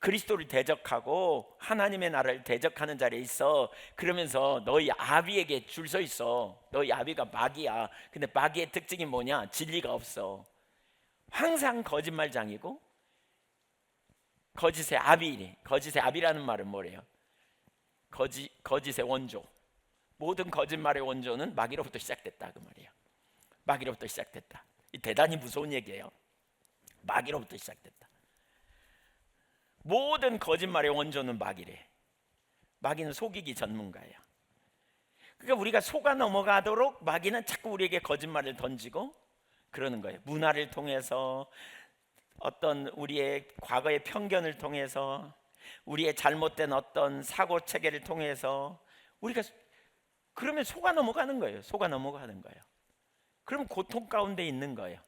그리스도를 대적하고 하나님의 나라를 대적하는 자리에 있어. 그러면서 너희 아비에게 줄 서 있어. 너희 아비가 마귀야. 근데 마귀의 특징이 뭐냐? 진리가 없어. 항상 거짓말장이고 거짓의 아비래. 거짓의 아비라는 말은 뭐래요? 거짓의 원조. 모든 거짓말의 원조는 마귀로부터 시작됐다 그 말이에요. 마귀로부터 시작됐다. 이 대단히 무서운 얘기예요. 마귀로부터 시작됐다. 모든 거짓말의 원조는 마귀래. 마귀는 속이기 전문가예요. 그러니까 우리가 속아 넘어가도록 마귀는 자꾸 우리에게 거짓말을 던지고 그러는 거예요. 문화를 통해서, 어떤 우리의 과거의 편견을 통해서, 우리의 잘못된 어떤 사고 체계를 통해서 우리가 그러면 속아 넘어가는 거예요. 속아 넘어가는 거예요. 그럼 고통 가운데 있는 거예요.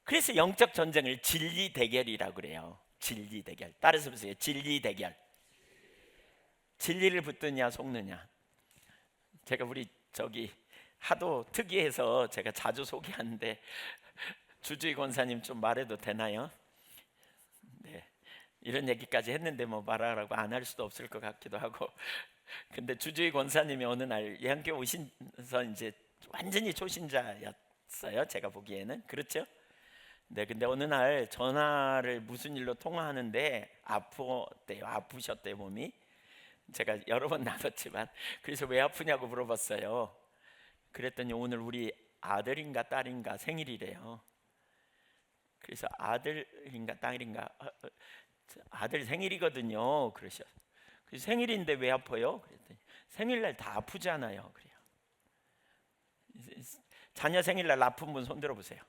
그래서 영적 전쟁을 진리 대결이라고 그래요. 진리 대결. 따라서 보세요. 진리 대결. 진리를 붙드냐 속느냐. 제가 우리 저기 하도 특이해서 제가 자주 소개하는데 주주희 권사님 좀 말해도 되나요? 네. 이런 얘기까지 했는데 뭐 말하라고 안 할 수도 없을 것 같기도 하고. 근데 주주희 권사님이 어느 날 예한교회 오셔서 이제 완전히 초신자였어요. 제가 보기에는. 그렇죠? 네, 근데 어느 날 전화를 무슨 일로 통화하는데 아프셨대요 몸이. 제가 여러 번 나눴지만 그래서 왜 아프냐고 물어봤어요. 그랬더니 오늘 우리 아들인가 딸인가 생일이래요. 그래서 아들인가 딸인가 아들 생일이거든요. 그러셔. 그래서 생일인데 왜 아파요? 그랬더니 생일날 다 아프잖아요. 그래요. 자녀 생일날 아픈 분 손들어 보세요.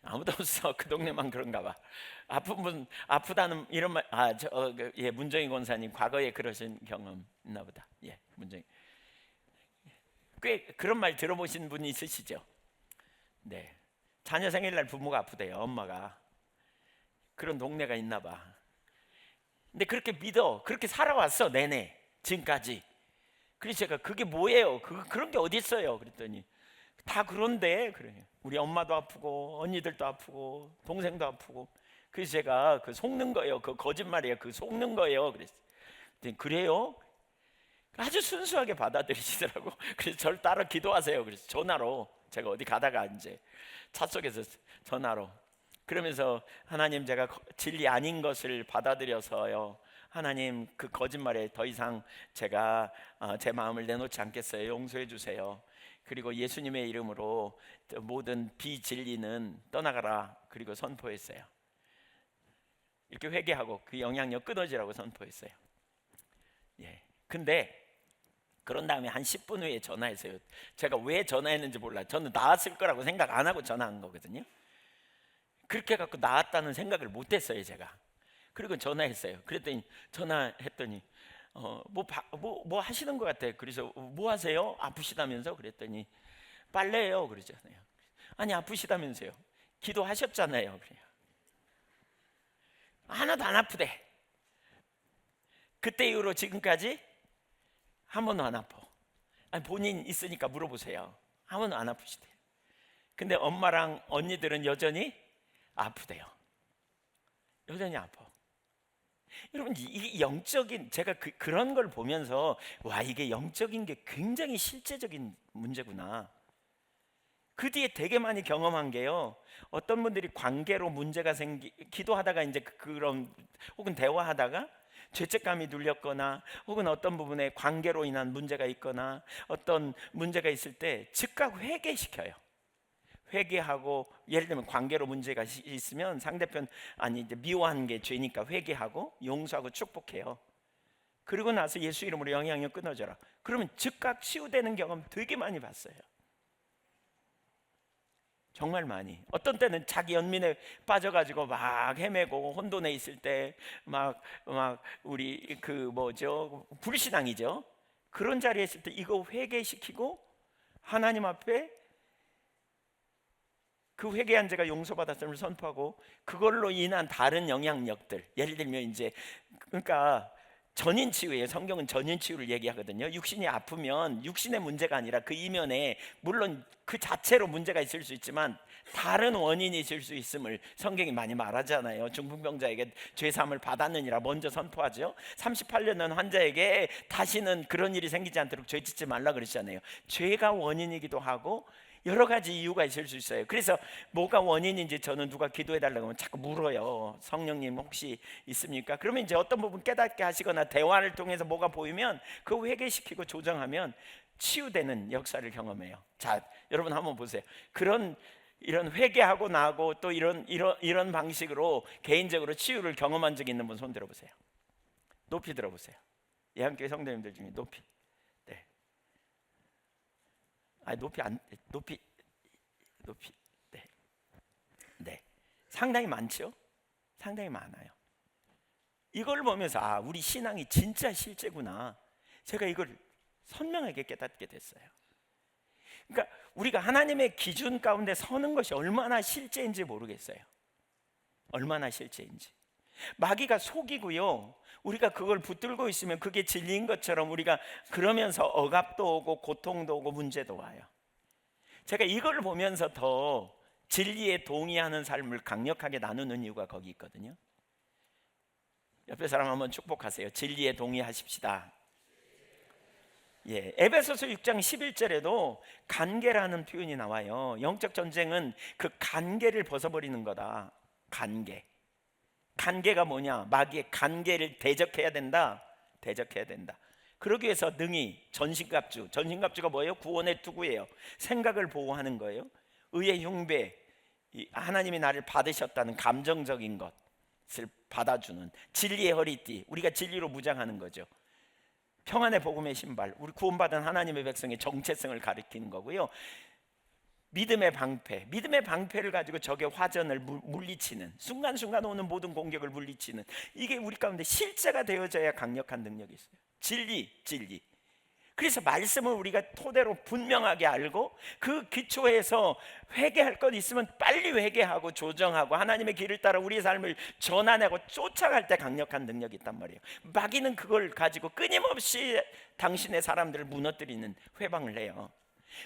아무도 없어. 그 동네만 그런가 봐. 아픈 분 아프다는 이런 말. 예, 문정희 권사님 과거에 그러신 경험 있나 보다. 예, 문정희. 꽤 그런 말 들어보신 분이 있으시죠? 네. 자녀 생일날 부모가 아프대요. 엄마가. 그런 동네가 있나 봐. 근데 그렇게 믿어. 그렇게 살아왔어. 내내 지금까지. 그래서 제가 그게 뭐예요? 그런 게 어디 있어요? 그랬더니 다 그런데 그래요. 우리 엄마도 아프고 언니들도 아프고 동생도 아프고. 그래서 제가 그 속는 거예요. 그 거짓말이에요. 그 속는 거예요. 그랬더니 그래요? 아주 순수하게 받아들이시더라고. 그래서 저를 따라 기도하세요. 그래서 전화로 제가 어디 가다가 이제 차 속에서 전화로 그러면서 하나님 제가 진리 아닌 것을 받아들여서요. 하나님 그 거짓말에 더 이상 제가 제 마음을 내놓지 않겠어요. 용서해 주세요. 그리고 예수님의 이름으로 모든 비진리는 떠나가라. 그리고 선포했어요. 이렇게 회개하고 그 영향력 끊어지라고 선포했어요. 예. 근데 그런 다음에 한 10분 후에 전화했어요. 제가 왜 전화했는지 몰라요. 저는 나았을 거라고 생각 안 하고 전화한 거거든요. 그렇게 갖고 나았다는 생각을 못 했어요, 제가. 그리고 전화했어요. 그랬더니 전화했더니 뭐 하시는 것 같아요. 그래서 뭐 하세요? 아프시다면서? 그랬더니 빨래예요. 그러잖아요. 아니 아프시다면서요. 기도하셨잖아요. 그래요. 하나도 안 아프대. 그때 이후로 지금까지 한 번도 안 아파. 아니, 본인 있으니까 물어보세요. 한 번도 안 아프시대. 근데 엄마랑 언니들은 여전히 아프대요. 여전히 아파. 여러분, 이 영적인, 제가 그런 걸 보면서 와, 이게 영적인 게 굉장히 실제적인 문제구나. 그 뒤에 되게 많이 경험한 게요, 어떤 분들이 관계로 문제가 기도하다가 이제 그런, 혹은 대화하다가 죄책감이 눌렸거나 혹은 어떤 부분에 관계로 인한 문제가 있거나 어떤 문제가 있을 때 즉각 회개시켜요. 회개하고, 예를 들면 관계로 문제가 있으면 상대편, 아니 이제 미워하는 게 죄니까 회개하고 용서하고 축복해요. 그리고 나서 예수 이름으로 영향력 끊어져라, 그러면 즉각 치유되는 경험 되게 많이 봤어요. 정말 많이. 어떤 때는 자기 연민에 빠져가지고 막 헤매고 혼돈에 있을 때 막 우리 그 뭐죠, 불신앙이죠. 그런 자리에 있을 때 이거 회개시키고 하나님 앞에 그 회개한 자가 용서받았음을 선포하고, 그걸로 인한 다른 영향력들, 예를 들면 이제, 그러니까 전인 치유예요. 성경은 전인 치유를 얘기하거든요. 육신이 아프면 육신의 문제가 아니라 그 이면에 물론 그 자체로 문제가 있을 수 있지만 다른 원인이 있을 수 있음을 성경이 많이 말하잖아요. 중풍병자에게 죄사함을 받았느니라 먼저 선포하죠. 38년 된 환자에게 다시는 그런 일이 생기지 않도록 죄 짓지 말라 그러잖아요. 죄가 원인이기도 하고 여러 가지 이유가 있을 수 있어요. 그래서 뭐가 원인인지 저는 누가 기도해 달라고 하면 자꾸 물어요. 성령님 혹시 있습니까? 그러면 이제 어떤 부분 깨닫게 하시거나 대화를 통해서 뭐가 보이면 그 회개시키고 조정하면 치유되는 역사를 경험해요. 자, 여러분 한번 보세요. 이런 회개하고 나고 또 이런 방식으로 개인적으로 치유를 경험한 적 있는 분 손 들어보세요. 높이 들어보세요. 예한교회 성도님들 중에 높이. 네. 높이. 네. 네. 상당히 많죠? 상당히 많아요. 이걸 보면서 아, 우리 신앙이 진짜 실제구나, 제가 이걸 선명하게 깨닫게 됐어요. 그러니까 우리가 하나님의 기준 가운데 서는 것이 얼마나 실제인지 모르겠어요. 얼마나 실제인지. 마귀가 속이고요, 우리가 그걸 붙들고 있으면 그게 진리인 것처럼 우리가 그러면서 억압도 오고 고통도 오고 문제도 와요. 제가 이걸 보면서 더 진리에 동의하는 삶을 강력하게 나누는 이유가 거기 있거든요. 옆에 사람 한번 축복하세요. 진리에 동의하십시다. 예, 에베소서 6장 11절에도 간계라는 표현이 나와요. 영적 전쟁은 그 간계를 벗어버리는 거다. 간계가 뭐냐? 마귀의 간계를 대적해야 된다. 그러기 위해서 능히 전신갑주가 뭐예요? 구원의 투구예요. 생각을 보호하는 거예요. 의의 흉배, 하나님이 나를 받으셨다는 감정적인 것을 받아주는 진리의 허리띠, 우리가 진리로 무장하는 거죠. 평안의 복음의 신발, 우리 구원받은 하나님의 백성의 정체성을 가리키는 거고요. 믿음의 방패를 가지고 적의 화전을 물리치는, 순간순간 오는 모든 공격을 물리치는, 이게 우리 가운데 실제가 되어져야 강력한 능력이 있어요. 진리. 그래서 말씀을 우리가 토대로 분명하게 알고 그 기초에서 회개할 것 있으면 빨리 회개하고 조정하고 하나님의 길을 따라 우리의 삶을 전환하고 쫓아갈 때 강력한 능력이 있단 말이에요. 마귀는 그걸 가지고 끊임없이 당신의 사람들을 무너뜨리는 회방을 해요.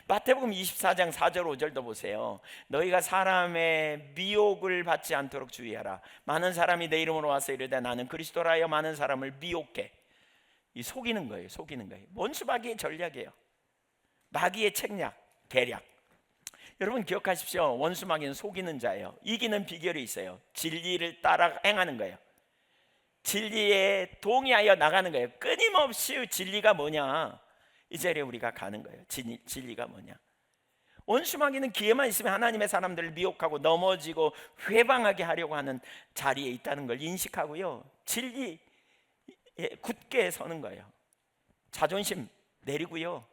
마태복음 24장 4절 5절도 보세요. 너희가 사람의 미혹을 받지 않도록 주의하라. 많은 사람이 내 이름으로 와서 이르되 나는 그리스도라 하여 많은 사람을 미혹해. 이 속이는 거예요. 원수 마귀의 전략이에요. 마귀의 책략, 계략. 여러분 기억하십시오. 원수 마귀는 속이는 자예요. 이기는 비결이 있어요. 진리를 따라 행하는 거예요. 진리에 동의하여 나가는 거예요. 끊임없이 진리가 뭐냐, 이 자리에 우리가 가는 거예요. 진리가 뭐냐. 원수 마귀는 기회만 있으면 하나님의 사람들을 미혹하고 넘어지고 회방하게 하려고 하는 자리에 있다는 걸 인식하고요, 진리 굳게 서는 거예요. 자존심 내리고요,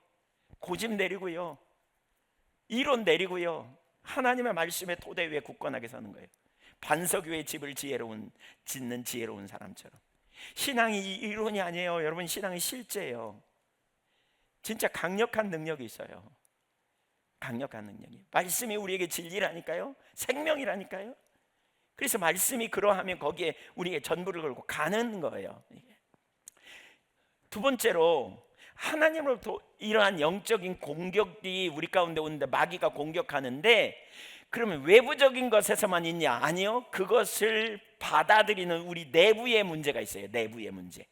고집 내리고요, 이론 내리고요, 하나님의 말씀의 토대 위에 굳건하게 서는 거예요. 반석 위에 집을 짓는 지혜로운 사람처럼. 신앙이 이론이 아니에요. 여러분, 신앙이 실제예요. 진짜 강력한 능력이 있어요. 강력한 능력이. 말씀이 우리에게 진리라니까요. 생명이라니까요. 그래서 말씀이 그러하면 거기에 우리의 전부를 걸고 가는 거예요. 두 번째로, 하나님으로부터 이러한 영적인 공격이 우리 가운데 오는데 마귀가 공격하는데 그러면 외부적인 것에서만 있냐? 아니요. 그것을 받아들이는 우리 내부의 문제가 있어요. 내부의 문제.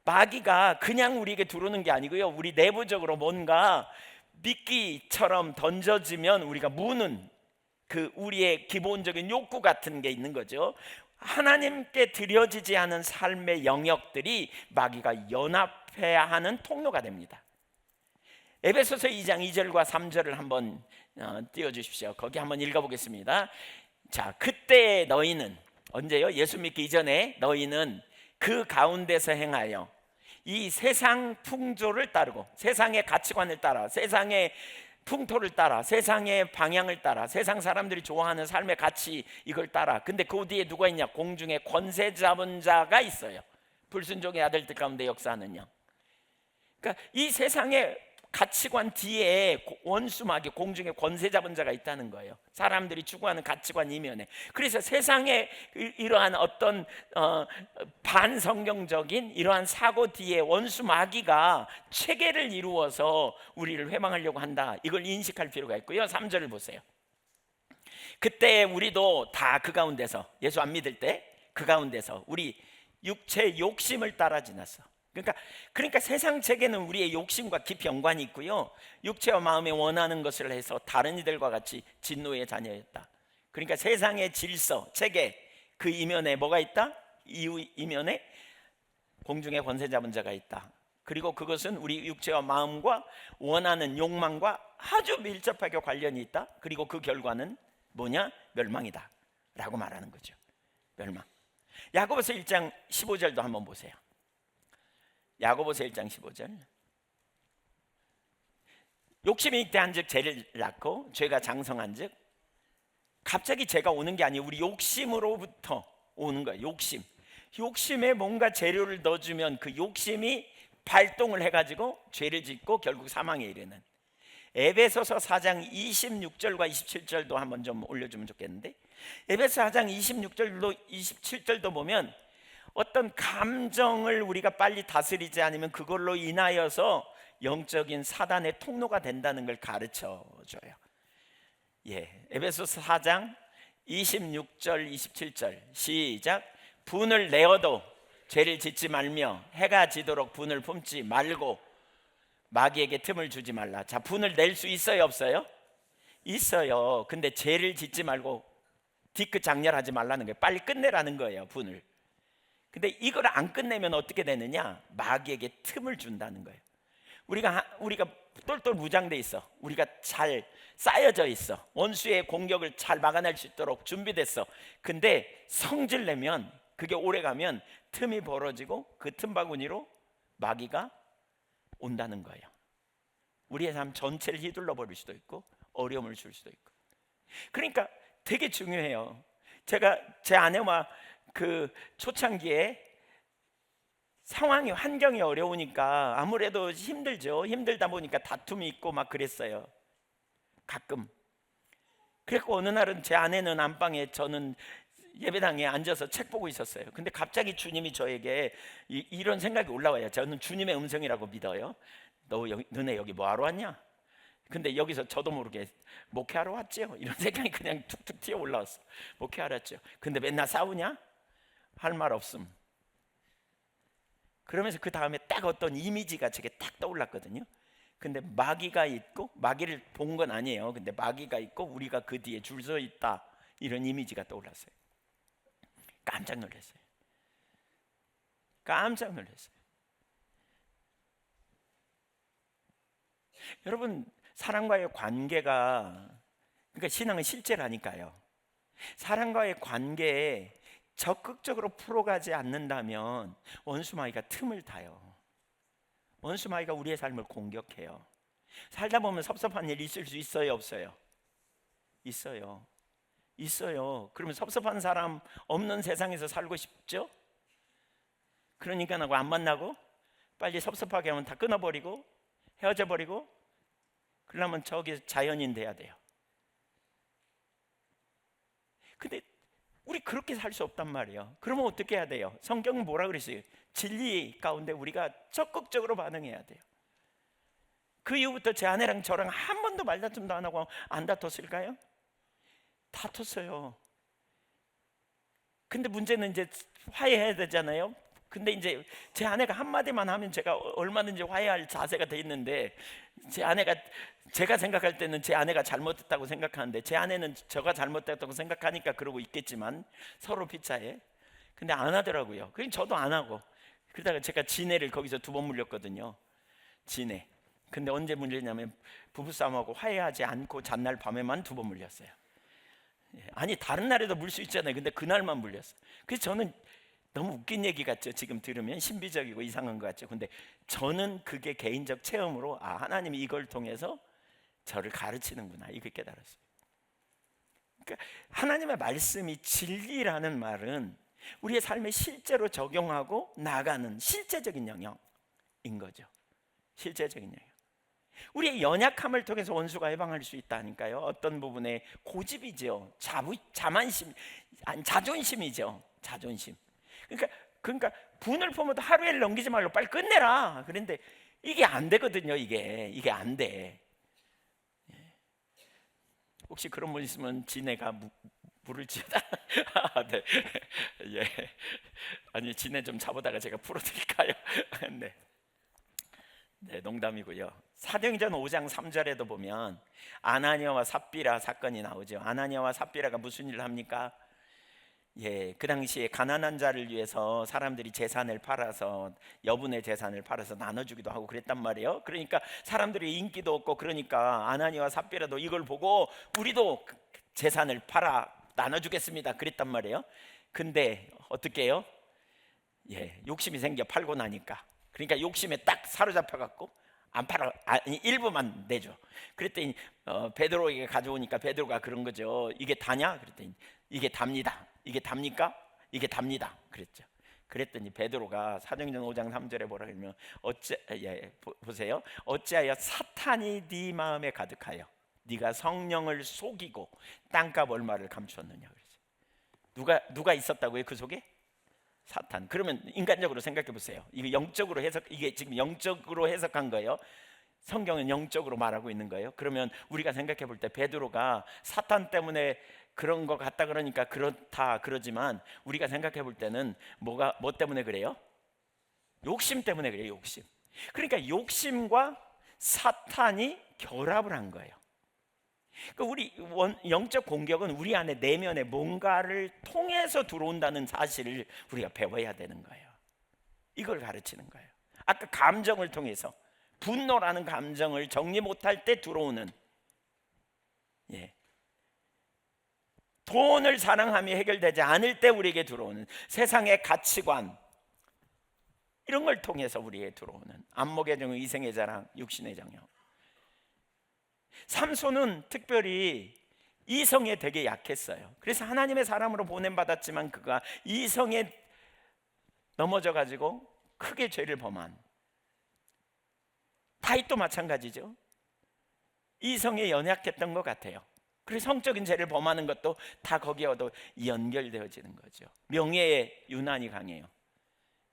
마귀가 그냥 우리에게 들어오는 게 아니고요, 우리 내부적으로 뭔가 미끼처럼 던져지면 우리가 무는 그 우리의 기본적인 욕구 같은 게 있는 거죠. 하나님께 드려지지 않은 삶의 영역들이 마귀가 연합해야 하는 통로가 됩니다. 에베소서 2장 2절과 3절을 한번 띄워주십시오. 거기 한번 읽어보겠습니다. 자, 그때 너희는, 언제요? 예수 믿기 이전에 너희는 그 가운데서 행하여 이 세상 풍조를 따르고, 세상의 가치관을 따라, 세상의 풍토를 따라, 세상의 방향을 따라, 세상 사람들이 좋아하는 삶의 가치, 이걸 따라. 근데 그 뒤에 누가 있냐? 공중에 권세 잡은 자가 있어요. 불순종의 아들들 가운데 역사하는 영. 그러니까 이 세상의 가치관 뒤에 원수 마귀, 공중에 권세 잡은 자가 있다는 거예요. 사람들이 추구하는 가치관 이면에. 그래서 세상의 이러한 어떤 반성경적인 이러한 사고 뒤에 원수 마귀가 체계를 이루어서 우리를 회망하려고 한다. 이걸 인식할 필요가 있고요. 3절을 보세요. 그때 우리도 다 그 가운데서, 예수 안 믿을 때 그 가운데서 우리 육체의 욕심을 따라 지났어. 그러니까 세상 체계는 우리의 욕심과 깊이 연관이 있고요, 육체와 마음에 원하는 것을 해서 다른 이들과 같이 진노의 자녀였다. 그러니까 세상의 질서, 체계, 그 이면에 뭐가 있다? 이면에 공중에 권세 잡은 자가 있다. 그리고 그것은 우리 육체와 마음과 원하는 욕망과 아주 밀접하게 관련이 있다. 그리고 그 결과는 뭐냐? 멸망이다 라고 말하는 거죠. 멸망. 야고보서 1장 15절도 한번 보세요. 야고보서 1장 15절. 욕심이 잉태한즉 죄를 낳고 죄가 장성한즉, 갑자기 죄가 오는 게 아니에요. 우리 욕심으로부터 오는 거예요. 욕심에 뭔가 재료를 넣어주면 그 욕심이 발동을 해가지고 죄를 짓고 결국 사망에 이르는. 에베소서 4장 26절과 27절도 한번 좀 올려주면 좋겠는데, 에베소 4장 26절로 27절도 보면 어떤 감정을 우리가 빨리 다스리지 않으면 그걸로 인하여서 영적인 사단의 통로가 된다는 걸 가르쳐 줘요. 에베소서 4장 26절 27절 시작. 분을 내어도 죄를 짓지 말며 해가 지도록 분을 품지 말고 마귀에게 틈을 주지 말라. 자, 분을 낼 수 있어요, 없어요? 있어요. 근데 죄를 짓지 말고 뒤끝 장렬하지 말라는 거예요. 빨리 끝내라는 거예요, 분을. 근데 이걸 안 끝내면 어떻게 되느냐? 마귀에게 틈을 준다는 거예요. 우리가 똘똘 무장돼 있어. 우리가 잘 쌓여져 있어. 원수의 공격을 잘 막아낼 수 있도록 준비됐어. 근데 성질 내면, 그게 오래가면 틈이 벌어지고 그 틈바구니로 마귀가 온다는 거예요. 우리의 삶 전체를 휘둘러 버릴 수도 있고 어려움을 줄 수도 있고. 그러니까 되게 중요해요. 제가 제 아내와 그 초창기에 상황이, 환경이 어려우니까 아무래도 힘들죠. 힘들다 보니까 다툼이 있고 막 그랬어요, 가끔. 그래서 어느 날은 제 아내는 안방에, 저는 예배당에 앉아서 책 보고 있었어요. 근데 갑자기 주님이 저에게 이런 생각이 올라와요. 저는 주님의 음성이라고 믿어요. 너네 여기 뭐하러 왔냐? 근데 여기서 저도 모르게 목회하러 왔죠. 이런 생각이 그냥 툭툭 튀어 올라왔어. 목회하러 왔죠. 근데 맨날 싸우냐? 할 말 없음. 그러면서 그 다음에 딱 어떤 이미지가 제게 딱 떠올랐거든요. 근데 마귀가 있고, 마귀를 본 건 아니에요. 근데 마귀가 있고 우리가 그 뒤에 줄 서 있다, 이런 이미지가 떠올랐어요. 깜짝 놀랐어요. 깜짝 놀랐어요. 여러분, 사람과의 관계가, 그러니까 신앙은 실제라니까요. 사람과의 관계에 적극적으로 풀어가지 않는다면 원수 마귀가 틈을 타요. 원수 마귀가 우리의 삶을 공격해요. 살다 보면 섭섭한 일 있을 수 있어요, 없어요? 있어요. 그러면 섭섭한 사람 없는 세상에서 살고 싶죠? 그러니까 나하고 안 만나고 빨리 섭섭하게 하면 다 끊어버리고 헤어져 버리고, 그러려면 저기 자연인 돼야 돼요. 근데 우리 그렇게 살 수 없단 말이에요. 그러면 어떻게 해야 돼요? 성경은 뭐라 그랬어요? 진리 가운데 우리가 적극적으로 반응해야 돼요. 그 이후부터 제 아내랑 저랑 한 번도 말다툼도 안 하고 안 다퉜을까요? 다퉜어요. 근데 문제는 이제 화해해야 되잖아요. 근데 이제 제 아내가 한마디만 하면 제가 얼마든지 화해할 자세가 돼 있는데, 제 아내가, 제가 생각할 때는 제 아내가 잘못했다고 생각하는데 제 아내는 저가 잘못했다고 생각하니까 그러고 있겠지만 서로 피차에. 근데 안 하더라고요. 그냥 저도 안 하고. 그러다가 제가 진해를 거기서 2번 물렸거든요. 진해. 근데 언제 물렸냐면 부부싸움하고 화해하지 않고 잔날 밤에만 2번 물렸어요. 아니 다른 날에도 물 수 있잖아요. 근데 그날만 물렸어요. 그래서 저는 너무 웃긴 얘기 같죠. 지금 들으면 신비적이고 이상한 것 같죠. 근데 저는 그게 개인적 체험으로 하나님이 이걸 통해서 저를 가르치는구나, 이걸 깨달았어요. 그러니까 하나님의 말씀이 진리라는 말은 우리의 삶에 실제로 적용하고 나가는 실제적인 영역인 거죠. 실제적인 영역. 우리의 연약함을 통해서 원수가 해방할 수 있다니까요. 어떤 부분에 고집이죠. 자만심, 아니 자존심이죠. 자존심. 그러니까 분을 품어도 하루에 넘기지 말고 빨리 끝내라. 그런데 이게 안 되거든요. 이게 안 돼. 혹시 그런 분 있으면 지네가 물을 지어다. 네. 예. 아니 지네 좀 잡아다가 제가 풀어드릴까요? 네. 네, 농담이고요. 사도행전 5장 3절에도 보면 아나니아와 삽비라 사건이 나오죠. 아나니아와 삽비라가 무슨 일을 합니까? 그 당시에 가난한 자를 위해서 사람들이 재산을 팔아서, 여분의 재산을 팔아서 나눠주기도 하고 그랬단 말이에요. 그러니까 사람들이 인기도 없고, 그러니까 아나니아와 삽비라도 이걸 보고 우리도 재산을 팔아 나눠주겠습니다 그랬단 말이에요. 근데 어떻게 해요? 욕심이 생겨, 팔고 나니까. 그러니까 욕심에 딱 사로잡혀 갖고 안 팔아, 아니 일부만 내줘. 그랬더니 베드로에게 가져오니까 베드로가 그런 거죠. 이게 다냐? 그랬더니 이게 답니다. 이게 답니까? 이게 답니다. 그랬죠. 그랬더니 베드로가 사도행전 5장 3절에 뭐라 그러면 보세요. 어찌하여 사탄이 네 마음에 가득하여 네가 성령을 속이고 땅값 얼마를 감추었느냐 그랬어요. 누가 있었다고요? 그 속에? 사탄. 그러면 인간적으로 생각해 보세요. 이게 지금 영적으로 해석한 거예요. 성경은 영적으로 말하고 있는 거예요. 그러면 우리가 생각해 볼 때 베드로가 사탄 때문에 그런 것 같다 그러니까 그렇다 그러지만, 우리가 생각해 볼 때는 뭐 때문에 그래요? 욕심 때문에 그래요. 욕심. 그러니까 욕심과 사탄이 결합을 한 거예요. 그러니까 우리 영적 공격은 우리 안에 내면에 뭔가를 통해서 들어온다는 사실을 우리가 배워야 되는 거예요. 이걸 가르치는 거예요. 아까 감정을 통해서, 분노라는 감정을 정리 못할 때 들어오는, 돈을 사랑함이 해결되지 않을 때 우리에게 들어오는 세상의 가치관, 이런 걸 통해서 우리에게 들어오는 안목의 정욕, 이생의 자랑, 육신의 정욕. 삼손은 특별히 이성에 되게 약했어요. 그래서 하나님의 사람으로 보냄받았지만 그가 이성에 넘어져 가지고 크게 죄를 범한. 다윗도 마찬가지죠. 이성에 연약했던 것 같아요. 그래서 성적인 죄를 범하는 것도 다 거기와도 연결되어지는 거죠. 명예의 유난이 강해요.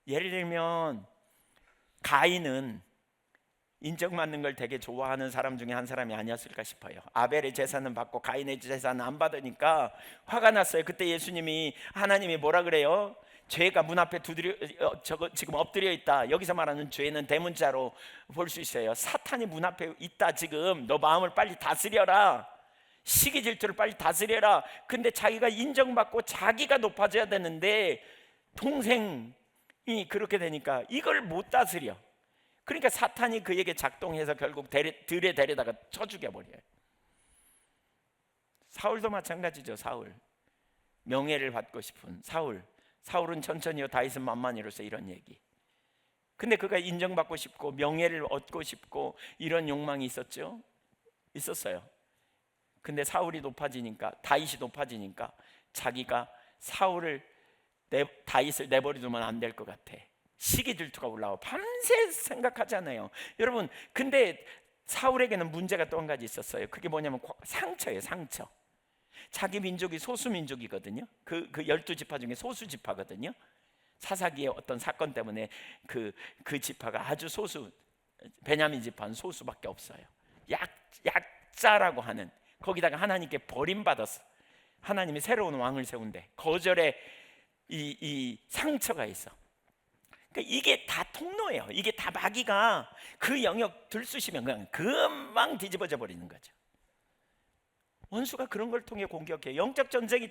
예를 들면 가인은 인정받는 걸 되게 좋아하는 사람 중에 한 사람이 아니었을까 싶어요. 아벨의 제사는 받고 가인의 제사는 안 받으니까 화가 났어요. 그때 예수님이, 하나님이 뭐라 그래요? 죄가 문 앞에 지금 엎드려 있다. 여기서 말하는 죄는 대문자로 볼 수 있어요. 사탄이 문 앞에 있다. 지금 너 마음을 빨리 다스려라. 시기 질투를 빨리 다스려라. 근데 자기가 인정받고 자기가 높아져야 되는데 동생이 그렇게 되니까 이걸 못 다스려. 그러니까 사탄이 그에게 작동해서 결국 들에 데려다가 쳐 죽여버려요. 사울도 마찬가지죠. 사울, 명예를 받고 싶은 사울은 천천히요 다윗은 만만히로서 이런 얘기. 근데 그가 인정받고 싶고 명예를 얻고 싶고 이런 욕망이 있었어요. 근데 사울이 높아지니까, 다윗이 높아지니까 자기가 다윗을 내버려두면 안 될 것 같아. 시기 질투가 올라와 밤새 생각하잖아요. 여러분, 근데 사울에게는 문제가 또 한 가지 있었어요. 그게 뭐냐면 상처예요. 상처. 자기 민족이 소수 민족이거든요. 그 12지파 중에 소수 지파거든요. 사사기의 어떤 사건 때문에 그 지파가 아주 소수, 베냐민 지파는 소수밖에 없어요. 약자라고 하는, 거기다가 하나님께 버림받았어. 하나님이 새로운 왕을 세운대. 거절에 이 상처가 있어. 그러니까 이게 다 통로예요. 이게 다 마귀가 그 영역 들쑤시면 그냥 금방 뒤집어져 버리는 거죠. 원수가 그런 걸 통해 공격해요. 영적 전쟁이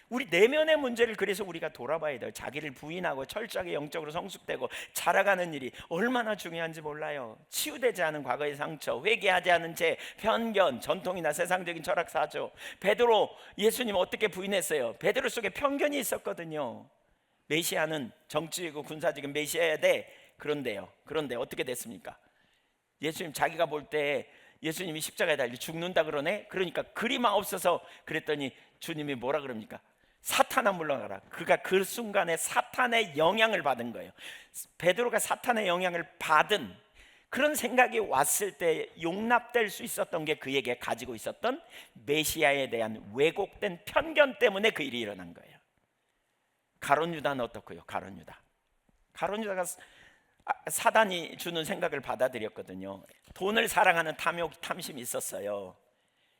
우리 내면의 문제를 그래서 우리가 돌아봐야 돼요. 자기를 부인하고 철저하게 영적으로 성숙되고 자라가는 일이 얼마나 중요한지 몰라요. 치유되지 않은 과거의 상처, 회개하지 않은 죄, 편견, 전통이나 세상적인 철학 사조. 베드로 예수님 어떻게 부인했어요? 베드로 속에 편견이 있었거든요. 메시아는 정치이고 군사적인 메시아야 돼. 그런데 어떻게 됐습니까? 예수님 자기가 볼 때 예수님이 십자가에 달려 죽는다 그러네. 그러니까 그리마 없어서 그랬더니 주님이 뭐라 그럽니까? 사탄아 물러가라. 그가 그 순간에 사탄의 영향을 받은 거예요. 베드로가 사탄의 영향을 받은 그런 생각이 왔을 때 용납될 수 있었던 게 그에게 가지고 있었던 메시아에 대한 왜곡된 편견 때문에 그 일이 일어난 거예요. 가룟 유다는 어떻고요? 가룟 유다가 사단이 주는 생각을 받아들였거든요. 돈을 사랑하는 탐심이 있었어요.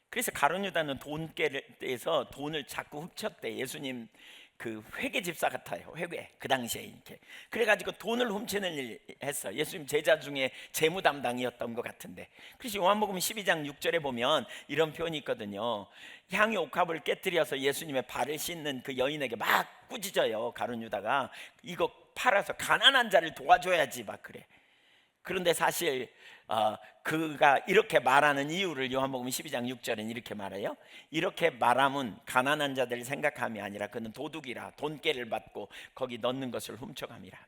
그래서 가룟 유다는 돈깨에서 돈을 자꾸 훔쳤대. 예수님 그 회계 집사 같아요. 회계 그 당시에 이렇게 그래가지고 돈을 훔치는 일 했어. 예수님 제자 중에 재무 담당이었던 것 같은데. 그래서 요한복음 12장 6절에 보면 이런 표현이 있거든요. 향유 옥합을 깨뜨려서 예수님의 발을 씻는 그 여인에게 막 꾸짖어요. 가룟 유다가 이거 팔아서 가난한 자를 도와줘야지 막 그래. 그런데 사실 그가 이렇게 말하는 이유를 요한복음 12장 6절은 이렇게 말해요. 이렇게 말함은 가난한 자들을 생각함이 아니라 그는 도둑이라 돈깨를 받고 거기 넣는 것을 훔쳐감이라.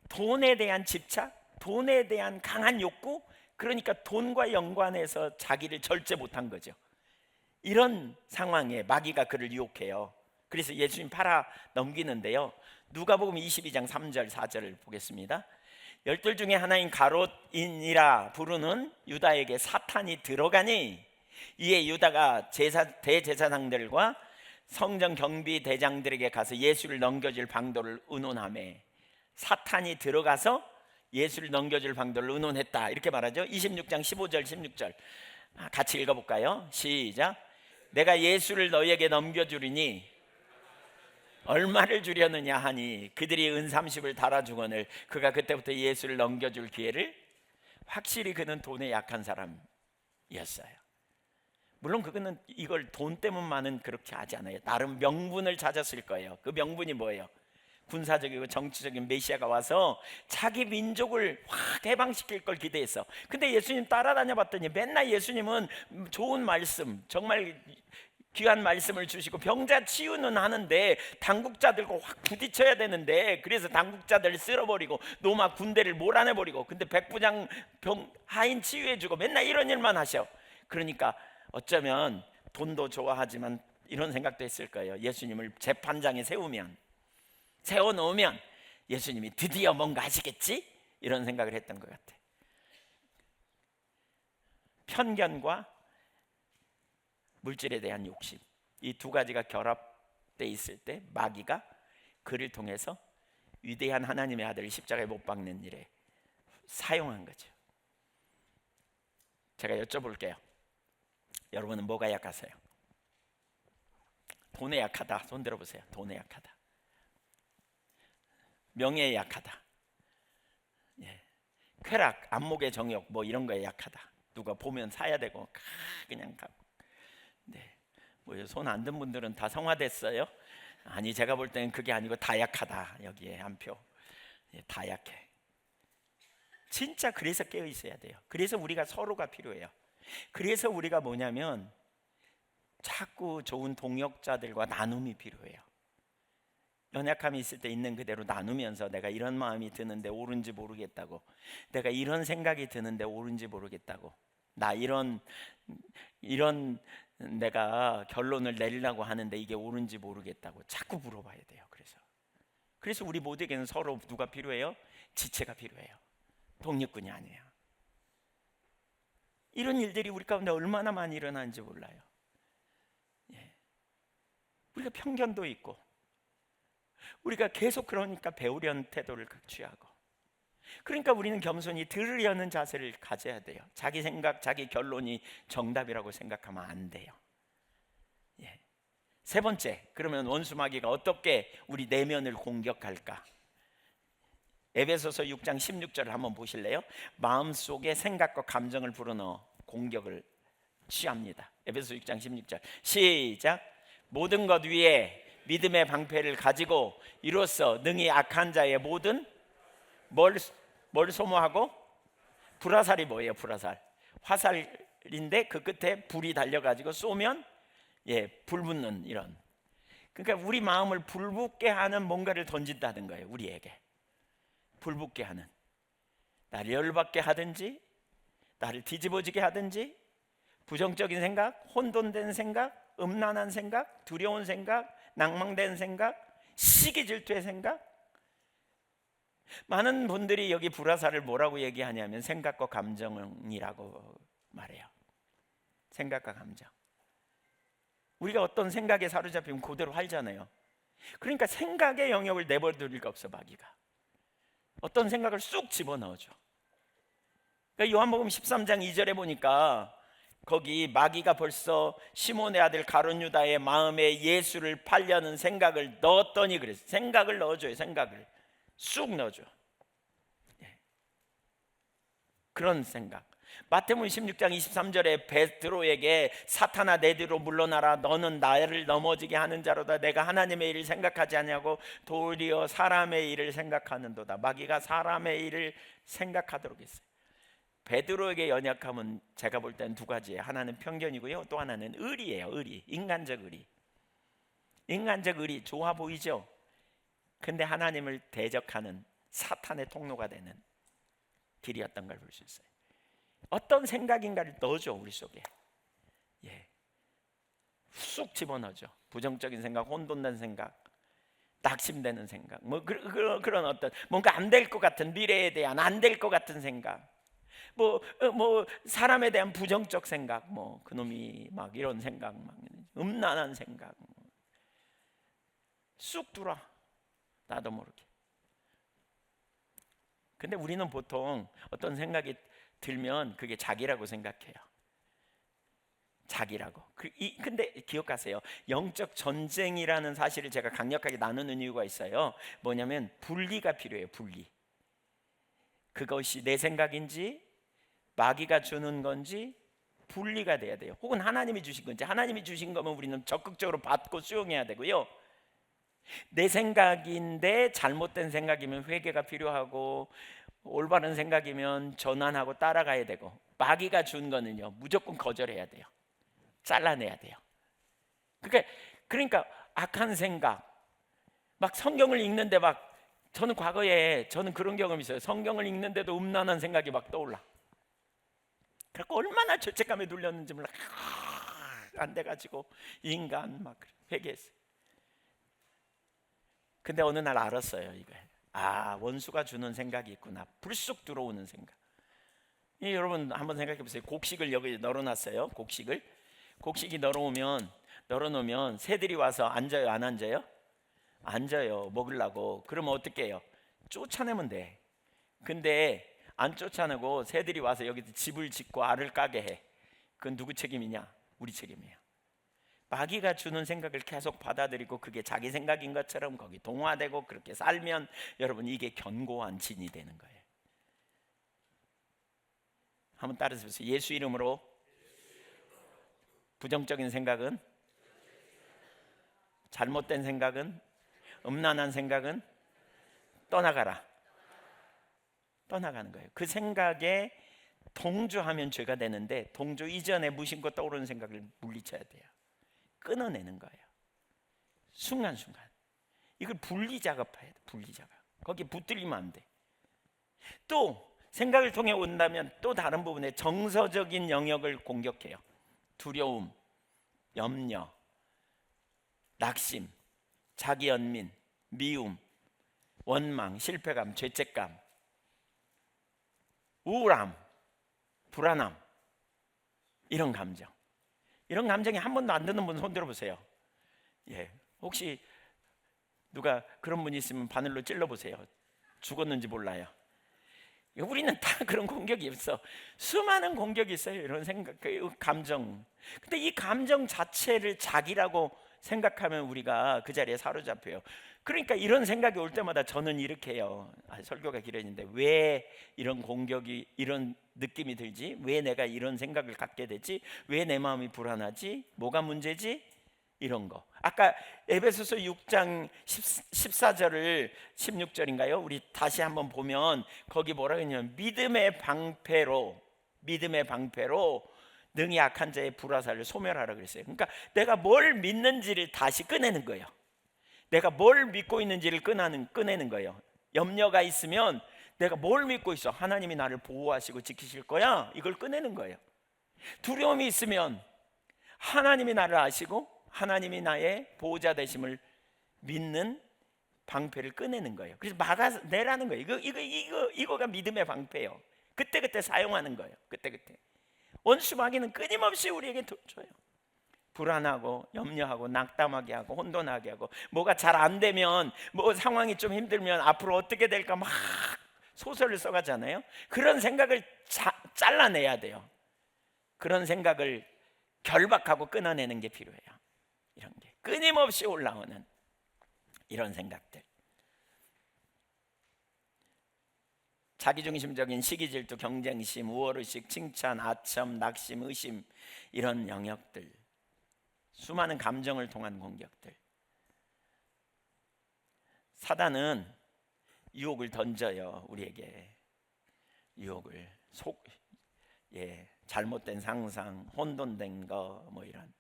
돈에 대한 집착, 돈에 대한 강한 욕구, 그러니까 돈과 연관해서 자기를 절제 못한 거죠. 이런 상황에 마귀가 그를 유혹해요. 그래서 예수님 팔아 넘기는데요. 누가복음 22장 3절 4절을 보겠습니다. 열둘 중에 하나인 가롯인이라 부르는 유다에게 사탄이 들어가니 이에 유다가 대제사장들과 성전 경비 대장들에게 가서 예수를 넘겨줄 방도를 의논하매 사탄이 들어가서 예수를 넘겨줄 방도를 의논했다 이렇게 말하죠. 26장 15절 16절 같이 읽어볼까요? 시작. 내가 예수를 너희에게 넘겨주리니 얼마를 주려느냐 하니 그들이 은 30을 달아주거늘 그가 그때부터 예수를 넘겨줄 기회를 확실히 그는 돈에 약한 사람이었어요. 물론 그거는 이걸 돈 때문만은 그렇게 하지 않아요. 나름 명분을 찾았을 거예요. 그 명분이 뭐예요? 군사적이고 정치적인 메시아가 와서 자기 민족을 확 해방시킬 걸 기대했어. 근데 예수님 따라다녀 봤더니 맨날 예수님은 좋은 말씀, 정말 귀한 말씀을 주시고 병자 치유는 하는데 당국자들과 확 부딪혀야 되는데 그래서 당국자들을 쓸어버리고 로마 군대를 몰아내버리고 근데 백부장 하인 치유해주고 맨날 이런 일만 하셔. 그러니까 어쩌면 돈도 좋아하지만 이런 생각도 했을 거예요. 예수님을 재판장에 세워놓으면 예수님이 드디어 뭔가 하시겠지? 이런 생각을 했던 것 같아. 편견과 물질에 대한 욕심, 이 두 가지가 결합돼 있을 때 마귀가 그를 통해서 위대한 하나님의 아들을 십자가에 못 박는 일에 사용한 거죠. 제가 여쭤볼게요. 여러분은 뭐가 약하세요? 돈에 약하다. 손 들어보세요. 돈에 약하다. 명예에 약하다. 쾌락, 안목의 정욕 뭐 이런 거에 약하다. 누가 보면 사야 되고 그냥 갖고. 뭐 손 안 든 분들은 다 성화됐어요? 아니 제가 볼 때는 그게 아니고 다 약하다. 여기에 한 표. 다 약해. 진짜 그래서 깨어 있어야 돼요. 그래서 우리가 서로가 필요해요. 그래서 우리가 뭐냐면 자꾸 좋은 동역자들과 나눔이 필요해요. 연약함이 있을 때 있는 그대로 나누면서 내가 이런 마음이 드는데 옳은지 모르겠다고, 내가 이런 생각이 드는데 옳은지 모르겠다고, 나 이런 내가 결론을 내리려고 하는데 이게 옳은지 모르겠다고 자꾸 물어봐야 돼요. 그래서 우리 모두에게는 서로 누가 필요해요? 지체가 필요해요. 독립군이 아니에요. 이런 일들이 우리 가운데 얼마나 많이 일어나는지 몰라요. 우리가 편견도 있고 우리가 계속 그러니까 배우려는 태도를 취하고, 그러니까 우리는 겸손히 들으려는 자세를 가져야 돼요. 자기 생각, 자기 결론이 정답이라고 생각하면 안 돼요. 세 번째, 그러면 원수 마귀가 어떻게 우리 내면을 공격할까? 에베소서 6장 16절을 한번 보실래요? 마음속에 생각과 감정을 불어넣어 공격을 취합니다. 에베소 6장 16절 시작. 모든 것 위에 믿음의 방패를 가지고 이로써 능히 악한 자의 모든 뭘 소모하고? 불화살이 뭐예요? 불화살, 화살인데 그 끝에 불이 달려가지고 쏘면 불 붙는 이런. 그러니까 우리 마음을 불붙게 하는 뭔가를 던진다는 거예요. 우리에게 불붙게 하는, 나를 열받게 하든지 나를 뒤집어지게 하든지, 부정적인 생각, 혼돈된 생각, 음란한 생각, 두려운 생각, 낭망된 생각, 시기 질투의 생각. 많은 분들이 여기 불화살을 뭐라고 얘기하냐면 생각과 감정이라고 말해요. 생각과 감정. 우리가 어떤 생각에 사로잡히면 그대로 살잖아요. 그러니까 생각의 영역을 내버려둘 리가 없어. 마귀가 어떤 생각을 쑥 집어넣어줘. 그러니까 요한복음 13장 2절에 보니까 거기 마귀가 벌써 시몬의 아들 가룟 유다의 마음에 예수를 팔려는 생각을 넣었더니 그랬어요. 생각을 넣어줘요. 생각을 쑥 넣어줘. 그런 생각. 마태복음 16장 23절에 베드로에게 사탄아 내 뒤로 물러나라, 너는 나를 넘어지게 하는 자로다. 내가 하나님의 일을 생각하지 않냐고 도리어 사람의 일을 생각하는도다. 마귀가 사람의 일을 생각하도록 했어요. 베드로에게 연약함은 제가 볼 때는 두 가지예요. 하나는 편견이고요, 또 하나는 의리예요. 의리, 인간적 의리. 인간적 의리 좋아 보이죠? 근데 하나님을 대적하는 사탄의 통로가 되는 길이었던 걸 볼 수 있어요. 어떤 생각인가를 넣어줘. 우리 속에 쑥 집어넣어줘. 부정적인 생각, 혼돈된 생각, 낙심되는 생각, 뭐 그런 어떤 뭔가 안 될 것 같은, 미래에 대한 안 될 것 같은 생각, 뭐 사람에 대한 부정적 생각, 뭐 그놈이 막 이런 생각, 막 음란한 생각 쑥 들어와. 나도 모르게. 근데 우리는 보통 어떤 생각이 들면 그게 자기라고 생각해요. 자기라고. 근데 기억하세요. 영적 전쟁이라는 사실을 제가 강력하게 나누는 이유가 있어요. 뭐냐면 분리가 필요해요. 분리. 그것이 내 생각인지 마귀가 주는 건지 분리가 돼야 돼요. 혹은 하나님이 주신 건지. 하나님이 주신 거면 우리는 적극적으로 받고 수용해야 되고요. 내 생각인데 잘못된 생각이면 회개가 필요하고, 올바른 생각이면 전환하고 따라가야 되고, 마귀가 준 거는요 무조건 거절해야 돼요. 잘라내야 돼요. 그러니까 악한 생각, 막 성경을 읽는데 막, 저는 과거에 그런 경험이 있어요. 성경을 읽는데도 음란한 생각이 막 떠올라. 그래서 얼마나 죄책감에 눌렸는지 몰라. 안 돼가지고 인간 막 회개했어요. 근데 어느 날 알았어요. 이걸. 원수가 주는 생각이 있구나. 불쑥 들어오는 생각. 여러분 한번 생각해 보세요. 곡식을 여기 널어놨어요. 곡식이 널어놓으면 새들이 와서 앉아요, 안 앉아요? 앉아요. 먹으려고. 그러면 어떻게 해요? 쫓아내면 돼. 근데 안 쫓아내고 새들이 와서 여기 집을 짓고 알을 까게 해. 그건 누구 책임이냐? 우리 책임이에요. 마귀가 주는 생각을 계속 받아들이고 그게 자기 생각인 것처럼 거기 동화되고 그렇게 살면 여러분 이게 견고한 진이 되는 거예요. 한번 따라서 보세요. 예수 이름으로 부정적인 생각은, 잘못된 생각은, 음란한 생각은 떠나가라. 떠나가는 거예요. 그 생각에 동조하면 죄가 되는데, 동조 이전에 무심코 떠오르는 생각을 물리쳐야 돼요. 끊어내는 거예요. 순간순간. 이걸 분리 작업해야 돼. 분리 작업. 거기 붙들리면 안 돼. 또 생각을 통해 온다면 또 다른 부분에 정서적인 영역을 공격해요. 두려움, 염려, 낙심, 자기연민, 미움, 원망, 실패감, 죄책감, 우울함, 불안함, 이런 감정. 이런 감정이 한 번도 안 드는 분 손 들어보세요. 혹시 누가 그런 분이 있으면 바늘로 찔러보세요. 죽었는지 몰라요. 우리는 다 그런 공격이 없어. 수많은 공격이 있어요. 이런 생각, 감정. 근데 이 감정 자체를 자기라고 생각하면 우리가 그 자리에 사로잡혀요. 그러니까 이런 생각이 올 때마다 저는 이렇게 해요. 설교가 길어지는데 왜 이런 공격이, 이런 느낌이 들지? 왜 내가 이런 생각을 갖게 되지? 왜 내 마음이 불안하지? 뭐가 문제지? 이런 거. 아까 에베소서 6장 14절을 16절인가요? 우리 다시 한번 보면 거기 뭐라고 했냐면 믿음의 방패로 능히 악한 자의 불화살을 소멸하라 그랬어요. 그러니까 내가 뭘 믿는지를 다시 꺼내는 거예요. 내가 뭘 믿고 있는지를 꺼내는 거예요. 염려가 있으면 내가 뭘 믿고 있어? 하나님이 나를 보호하시고 지키실 거야. 이걸 꺼내는 거예요. 두려움이 있으면 하나님이 나를 아시고 하나님이 나의 보호자 되심을 믿는 방패를 꺼내는 거예요. 그래서 막아내라는 거예요. 이거가 믿음의 방패예요. 그때그때 사용하는 거예요. 그때그때. 원수 마귀는 끊임없이 우리에게 줘요. 불안하고 염려하고 낙담하게 하고 혼돈하게 하고, 뭐가 잘 안 되면, 뭐 상황이 좀 힘들면 앞으로 어떻게 될까 막 소설을 써가잖아요. 그런 생각을 잘라내야 돼요. 그런 생각을 결박하고 끊어내는 게 필요해요. 이런 게 끊임없이 올라오는 이런 생각들, 자기중심적인 시기질투, 경쟁심, 우월의식, 칭찬, 아첨, 낙심, 의심, 이런 영역들, 수많은 감정을 통한 공격들. 사단은 유혹을 던져요. 우리에게 유혹을, 잘못된 상상, 혼돈된 거, 뭐 이런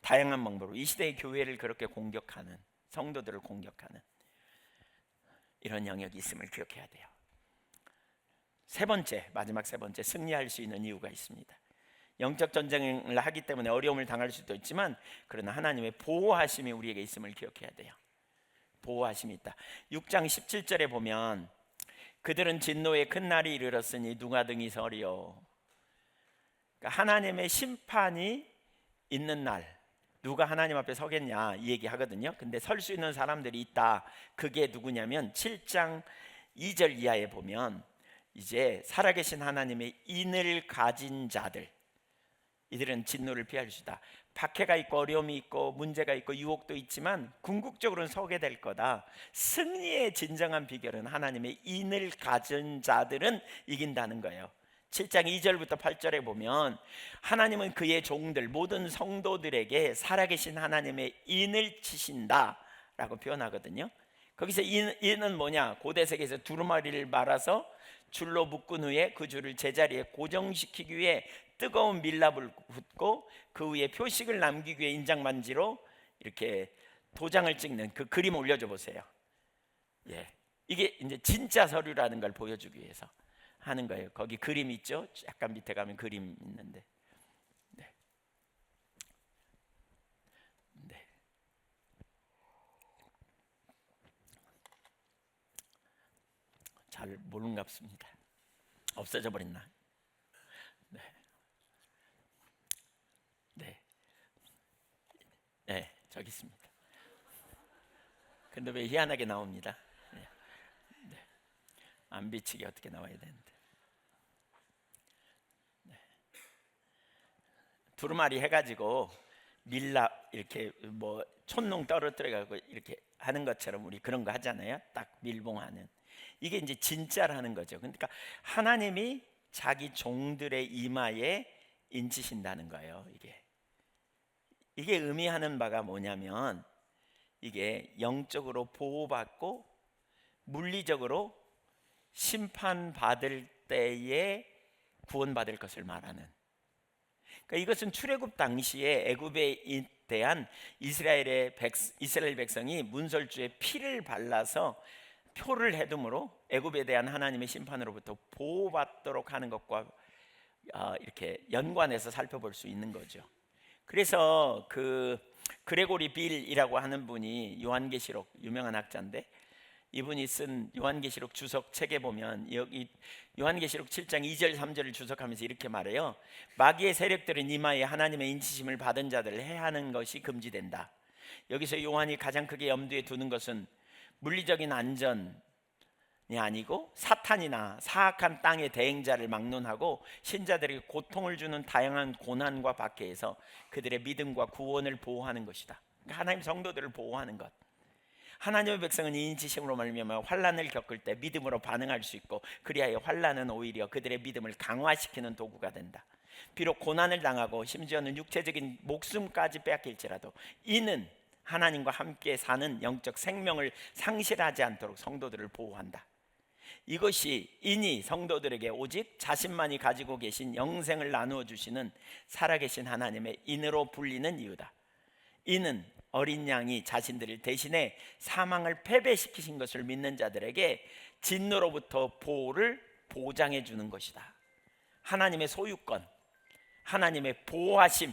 다양한 방법으로 이 시대의 교회를 그렇게 공격하는, 성도들을 공격하는 이런 영역이 있음을 기억해야 돼요. 마지막 세 번째, 승리할 수 있는 이유가 있습니다. 영적 전쟁을 하기 때문에 어려움을 당할 수도 있지만, 그러나 하나님의 보호하심이 우리에게 있음을 기억해야 돼요. 보호하심이 있다. 6장 17절에 보면 그들은 진노의 큰 날이 이르렀으니 누가 등이 서리요. 그러니까 하나님의 심판이 있는 날, 누가 하나님 앞에 서겠냐 이 얘기 하거든요. 근데 설 수 있는 사람들이 있다. 그게 누구냐면 7장 2절 이하에 보면 이제 살아계신 하나님의 인을 가진 자들, 이들은 진노를 피할 수 있다. 박해가 있고 어려움이 있고 문제가 있고 유혹도 있지만 궁극적으로는 서게 될 거다. 승리의 진정한 비결은 하나님의 인을 가진 자들은 이긴다는 거예요. 7장 2절부터 8절에 보면 하나님은 그의 종들, 모든 성도들에게 살아계신 하나님의 인을 치신다 라고 표현하거든요. 거기서 인은 뭐냐? 고대 세계에서 두루마리를 말아서 줄로 묶은 후에 그 줄을 제자리에 고정시키기 위해 뜨거운 밀랍을 붓고 그 위에 표식을 남기기 위해 인장반지로 이렇게 도장을 찍는 그 그림 올려줘 보세요. 이게 이제 진짜 서류라는 걸 보여주기 위해서 하는 거예요. 거기 그림 있죠? 약간 밑에 가면 그림 있는데, 잘 모른갑습니다. 없어져 버렸나? 저기 있습니다. 근데 왜 희한하게 나옵니다. 안 비치게 어떻게 나와야 되는데. 두루마리 해가지고 밀랍 이렇게 뭐 촌농 떨어뜨려가지고 이렇게 하는 것처럼 우리 그런 거 하잖아요. 딱 밀봉하는. 이게 이제 진짜라는 거죠. 그러니까 하나님이 자기 종들의 이마에 인치신다는 거예요. 이게 의미하는 바가 뭐냐면, 이게 영적으로 보호받고 물리적으로 심판받을 때에 구원받을 것을 말하는. 그러니까 이것은 출애굽 당시에 애굽에 대한 이스라엘 백성이 문설주에 피를 발라서 표를 해둠으로 애굽에 대한 하나님의 심판으로부터 보호받도록 하는 것과 이렇게 연관해서 살펴볼 수 있는 거죠. 그래서 그 그레고리 빌이라고 하는 분이 요한계시록, 유명한 학자인데, 이분이 쓴 요한계시록 주석 책에 보면 여기 요한계시록 7장 2절 3절을 주석하면서 이렇게 말해요. 마귀의 세력들은 이마에 하나님의 인치심을 받은 자들을 해하는 것이 금지된다. 여기서 요한이 가장 크게 염두에 두는 것은 물리적인 안전, 아니고 사탄이나 사악한 땅의 대행자를 막론하고 신자들에게 고통을 주는 다양한 고난과 박해에서 그들의 믿음과 구원을 보호하는 것이다. 그러니까 하나님 성도들을 보호하는 것. 하나님의 백성은 이 인치심으로 말미암아 환난을 겪을 때 믿음으로 반응할 수 있고, 그리하여 환난은 오히려 그들의 믿음을 강화시키는 도구가 된다. 비록 고난을 당하고 심지어는 육체적인 목숨까지 빼앗길지라도 이는 하나님과 함께 사는 영적 생명을 상실하지 않도록 성도들을 보호한다. 이것이 인이 성도들에게 오직 자신만이 가지고 계신 영생을 나누어 주시는 살아계신 하나님의 인으로 불리는 이유다. 이는 어린 양이 자신들을 대신해 사망을 패배시키신 것을 믿는 자들에게 진노로부터 보호를 보장해 주는 것이다. 하나님의 소유권, 하나님의 보호하심,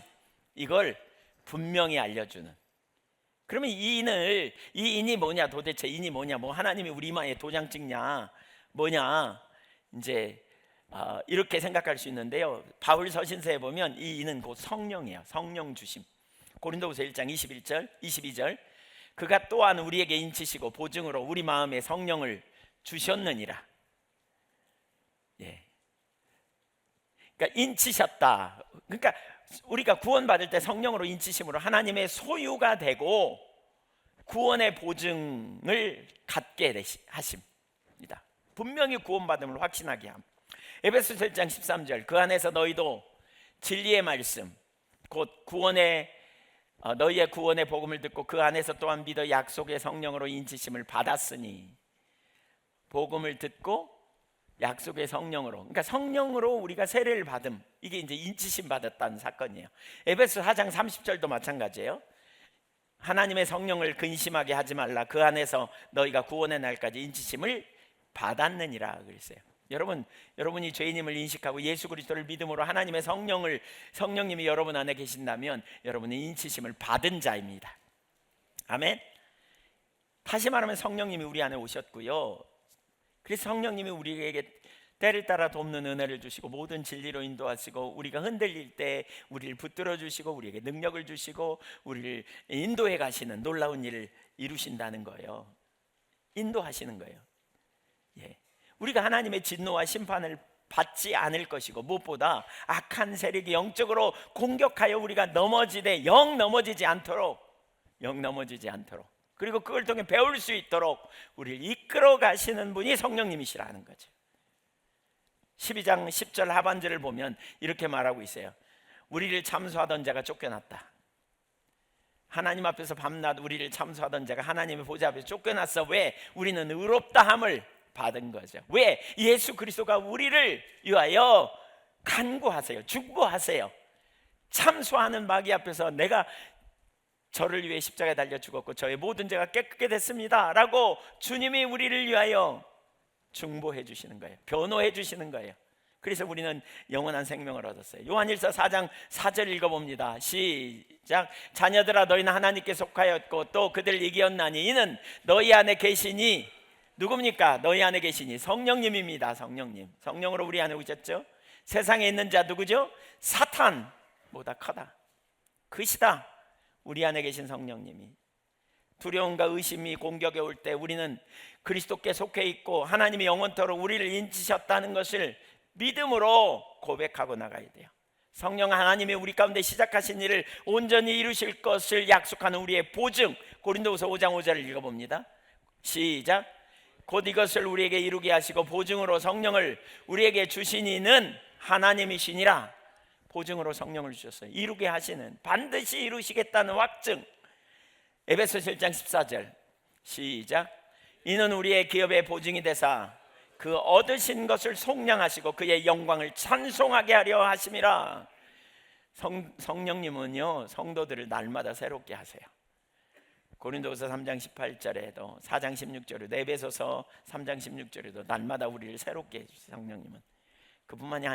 이걸 분명히 알려주는. 그러면 이 인이 뭐냐, 도대체 인이 뭐냐, 뭐 하나님이 우리 이마에 도장 찍냐, 뭐냐, 이제 이렇게 생각할 수 있는데요. 바울 서신서에 보면 이 인은 곧 성령이에요. 성령 주심. 고린도후서 1장 21절 22절 그가 또한 우리에게 인치시고 보증으로 우리 마음에 성령을 주셨느니라. 예. 그러니까 인치셨다. 그러니까 우리가 구원받을 때 성령으로 인치심으로 하나님의 소유가 되고 구원의 보증을 갖게 하십니다. 분명히 구원받음을 확신하게 함. 에베소서 1장 13절 그 안에서 너희도 진리의 말씀 곧 너희의 구원의 복음을 듣고 그 안에서 또한 믿어 약속의 성령으로 인치심을 받았으니. 복음을 듣고 약속의 성령으로, 그러니까 성령으로 우리가 세례를 받음, 이게 이제 인치심 받았다는 사건이에요. 에베소 4장 30절도 마찬가지예요. 하나님의 성령을 근심하게 하지 말라. 그 안에서 너희가 구원의 날까지 인치심을 받았느니라 그랬어요. 여러분이 죄인임을 인식하고 예수 그리스도를 믿음으로 하나님의 성령님이 여러분 안에 계신다면 여러분은 인치심을 받은 자입니다. 아멘. 다시 말하면 성령님이 우리 안에 오셨고요. 그래서 성령님이 우리에게 때를 따라 돕는 은혜를 주시고 모든 진리로 인도하시고 우리가 흔들릴 때 우리를 붙들어 주시고 우리에게 능력을 주시고 우리를 인도해 가시는 놀라운 일을 이루신다는 거예요. 인도하시는 거예요. 예. 우리가 하나님의 진노와 심판을 받지 않을 것이고 무엇보다 악한 세력이 영적으로 공격하여 우리가 영 넘어지지 않도록 그리고 그걸 통해 배울 수 있도록 우리를 이끌어 가시는 분이 성령님이시라는 거죠. 12장 10절 하반절을 보면 이렇게 말하고 있어요. 우리를 참소하던 자가 쫓겨났다. 하나님 앞에서 밤낮 우리를 참소하던 자가 하나님의 보좌 앞에서 쫓겨났어. 왜? 우리는 의롭다함을 받은 거죠. 왜? 예수 그리스도가 우리를 위하여 간구하세요. 중보하세요. 참소하는 마귀 앞에서 내가 저를 위해 십자가에 달려 죽었고 저의 모든 죄가 깨끗게 됐습니다 라고 주님이 우리를 위하여 중보해 주시는 거예요. 변호해 주시는 거예요. 그래서 우리는 영원한 생명을 얻었어요. 요한일서 4장 4절 읽어봅니다. 시작. 자녀들아 너희는 하나님께 속하였고 또 그들을 이기었나니 이는 너희 안에 계시니. 누굽니까? 너희 안에 계시니 성령님입니다. 성령으로 우리 안에 오셨죠. 세상에 있는 자 누구죠? 사탄보다 크다. 크시다. 우리 안에 계신 성령님이. 두려움과 의심이 공격에 올 때 우리는 그리스도께 속해 있고 하나님이 영원토록 우리를 인치셨다는 것을 믿음으로 고백하고 나가야 돼요. 성령 하나님이 우리 가운데 시작하신 일을 온전히 이루실 것을 약속하는 우리의 보증. 고린도후서 5장 5절을 읽어봅니다. 시작. 곧 이것을 우리에게 이루게 하시고 보증으로 성령을 우리에게 주신 이는 하나님이시니라. 보증으로 성령을 주셨어요. 이루게 하시는, 반드시 이루시겠다는 확증. 에베소서 1장 14절 시작. 이는 우리의 기업의 보증이 되사 그 얻으신 것을 속량하시고 그의 영광을 찬송하게 하려 하심이라. 성령님은요 성도들을 날마다 새롭게 하세요. 고린도후서 3장 18절에도 4장 16절에도 에베소서 3장 16절에도 날마다 우리를 새롭게 해주세요. 성령님은 그뿐만이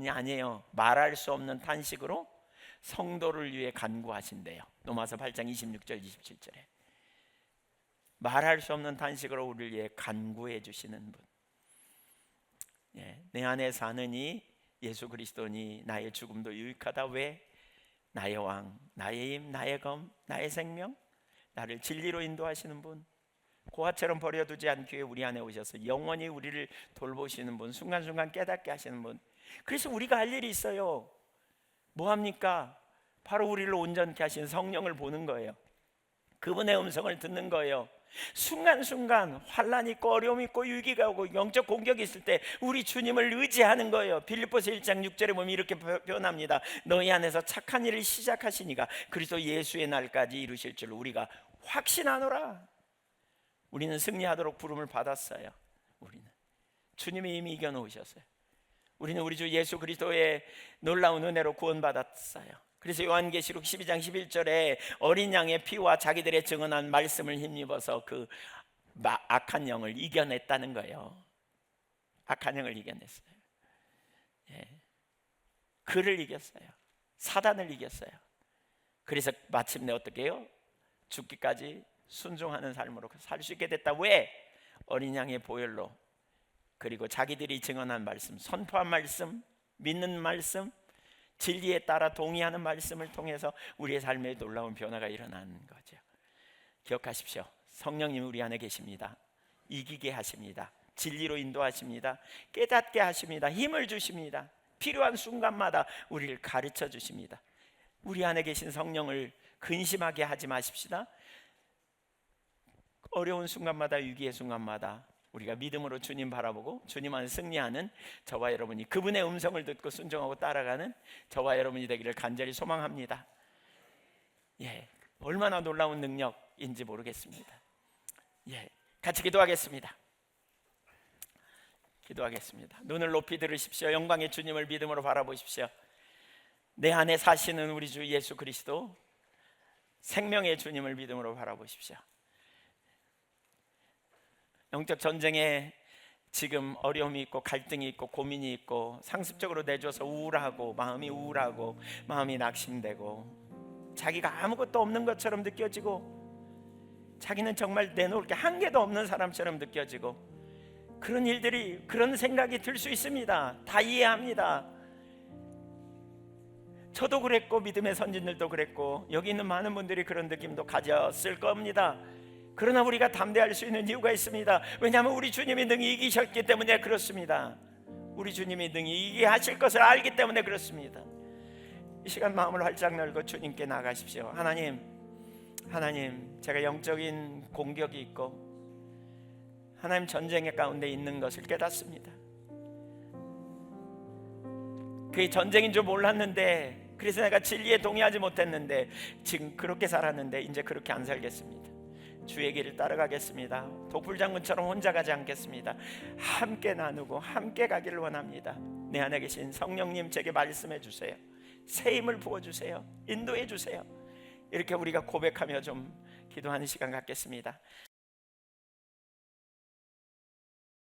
아니에요. 말할 수 없는 탄식으로 성도를 위해 간구하신대요. 로마서 8장 26절 27절에 말할 수 없는 탄식으로 우리를 위해 간구해 주시는 분. 예, 내 안에 사느니 예수 그리스도니 나의 죽음도 유익하다. 왜? 나의 왕, 나의 힘, 나의 검, 나의 생명, 나를 진리로 인도하시는 분, 고아처럼 버려두지 않기 위해 우리 안에 오셔서 영원히 우리를 돌보시는 분, 순간순간 깨닫게 하시는 분. 그래서 우리가 할 일이 있어요. 뭐합니까? 바로 우리를 온전케 하신 성령을 보는 거예요. 그분의 음성을 듣는 거예요. 순간순간 환난이 있고 어려움이 있고 위기가 오고 영적 공격이 있을 때 우리 주님을 의지하는 거예요. 빌립보서 1장 6절에 보면 이렇게 표현합니다. 너희 안에서 착한 일을 시작하시니가 그리스도 예수의 날까지 이루실 줄 우리가 확신하노라. 우리는 승리하도록 부름을 받았어요. 우리는 주님이 이미 이겨놓으셨어요. 우리는 우리 주 예수 그리스도의 놀라운 은혜로 구원받았어요. 그래서 요한계시록 12장 11절에 어린 양의 피와 자기들의 증언한 말씀을 힘입어서 그 악한 영을 이겨냈다는 거예요. 악한 영을 이겨냈어요. 예. 그를 이겼어요. 사단을 이겼어요. 그래서 마침내 어떻게 해요? 죽기까지 순종하는 삶으로 살 수 있게 됐다. 왜? 어린 양의 보혈로, 그리고 자기들이 증언한 말씀, 선포한 말씀, 믿는 말씀, 진리에 따라 동의하는 말씀을 통해서 우리의 삶에 놀라운 변화가 일어나는 거죠. 기억하십시오. 성령님 우리 안에 계십니다. 이기게 하십니다. 진리로 인도하십니다. 깨닫게 하십니다. 힘을 주십니다. 필요한 순간마다 우리를 가르쳐 주십니다. 우리 안에 계신 성령을 근심하게 하지 마십시다. 어려운 순간마다, 위기의 순간마다 우리가 믿음으로 주님 바라보고 주님 안에 승리하는 저와 여러분이, 그분의 음성을 듣고 순종하고 따라가는 저와 여러분이 되기를 간절히 소망합니다. 예, 얼마나 놀라운 능력인지 모르겠습니다. 예, 같이 기도하겠습니다. 기도하겠습니다. 눈을 높이 들으십시오. 영광의 주님을 믿음으로 바라보십시오. 내 안에 사시는 우리 주 예수 그리스도, 생명의 주님을 믿음으로 바라보십시오. 영적 전쟁에 지금 어려움이 있고 갈등이 있고 고민이 있고 상습적으로 내줘서 우울하고 마음이 낙심되고 자기가 아무것도 없는 것처럼 느껴지고 자기는 정말 내놓을 게 한 개도 없는 사람처럼 느껴지고 그런 일들이, 그런 생각이 들 수 있습니다. 다 이해합니다. 저도 그랬고 믿음의 선진들도 그랬고 여기 있는 많은 분들이 그런 느낌도 가졌을 겁니다. 그러나 우리가 담대할 수 있는 이유가 있습니다. 왜냐하면 우리 주님이 능히 이기셨기 때문에 그렇습니다. 우리 주님이 능히 이기게 하실 것을 알기 때문에 그렇습니다. 이 시간 마음을 활짝 열고 주님께 나가십시오. 하나님, 제가 영적인 공격이 있고 하나님 전쟁의 가운데 있는 것을 깨닫습니다. 그게 전쟁인 줄 몰랐는데, 그래서 내가 진리에 동의하지 못했는데 지금 그렇게 살았는데 이제 그렇게 안 살겠습니다. 주의 길을 따라가겠습니다. 독불장군처럼 혼자 가지 않겠습니다. 함께 나누고 함께 가기를 원합니다. 내 안에 계신 성령님 제게 말씀해 주세요. 새 힘을 부어주세요. 인도해 주세요. 이렇게 우리가 고백하며 좀 기도하는 시간 갖겠습니다.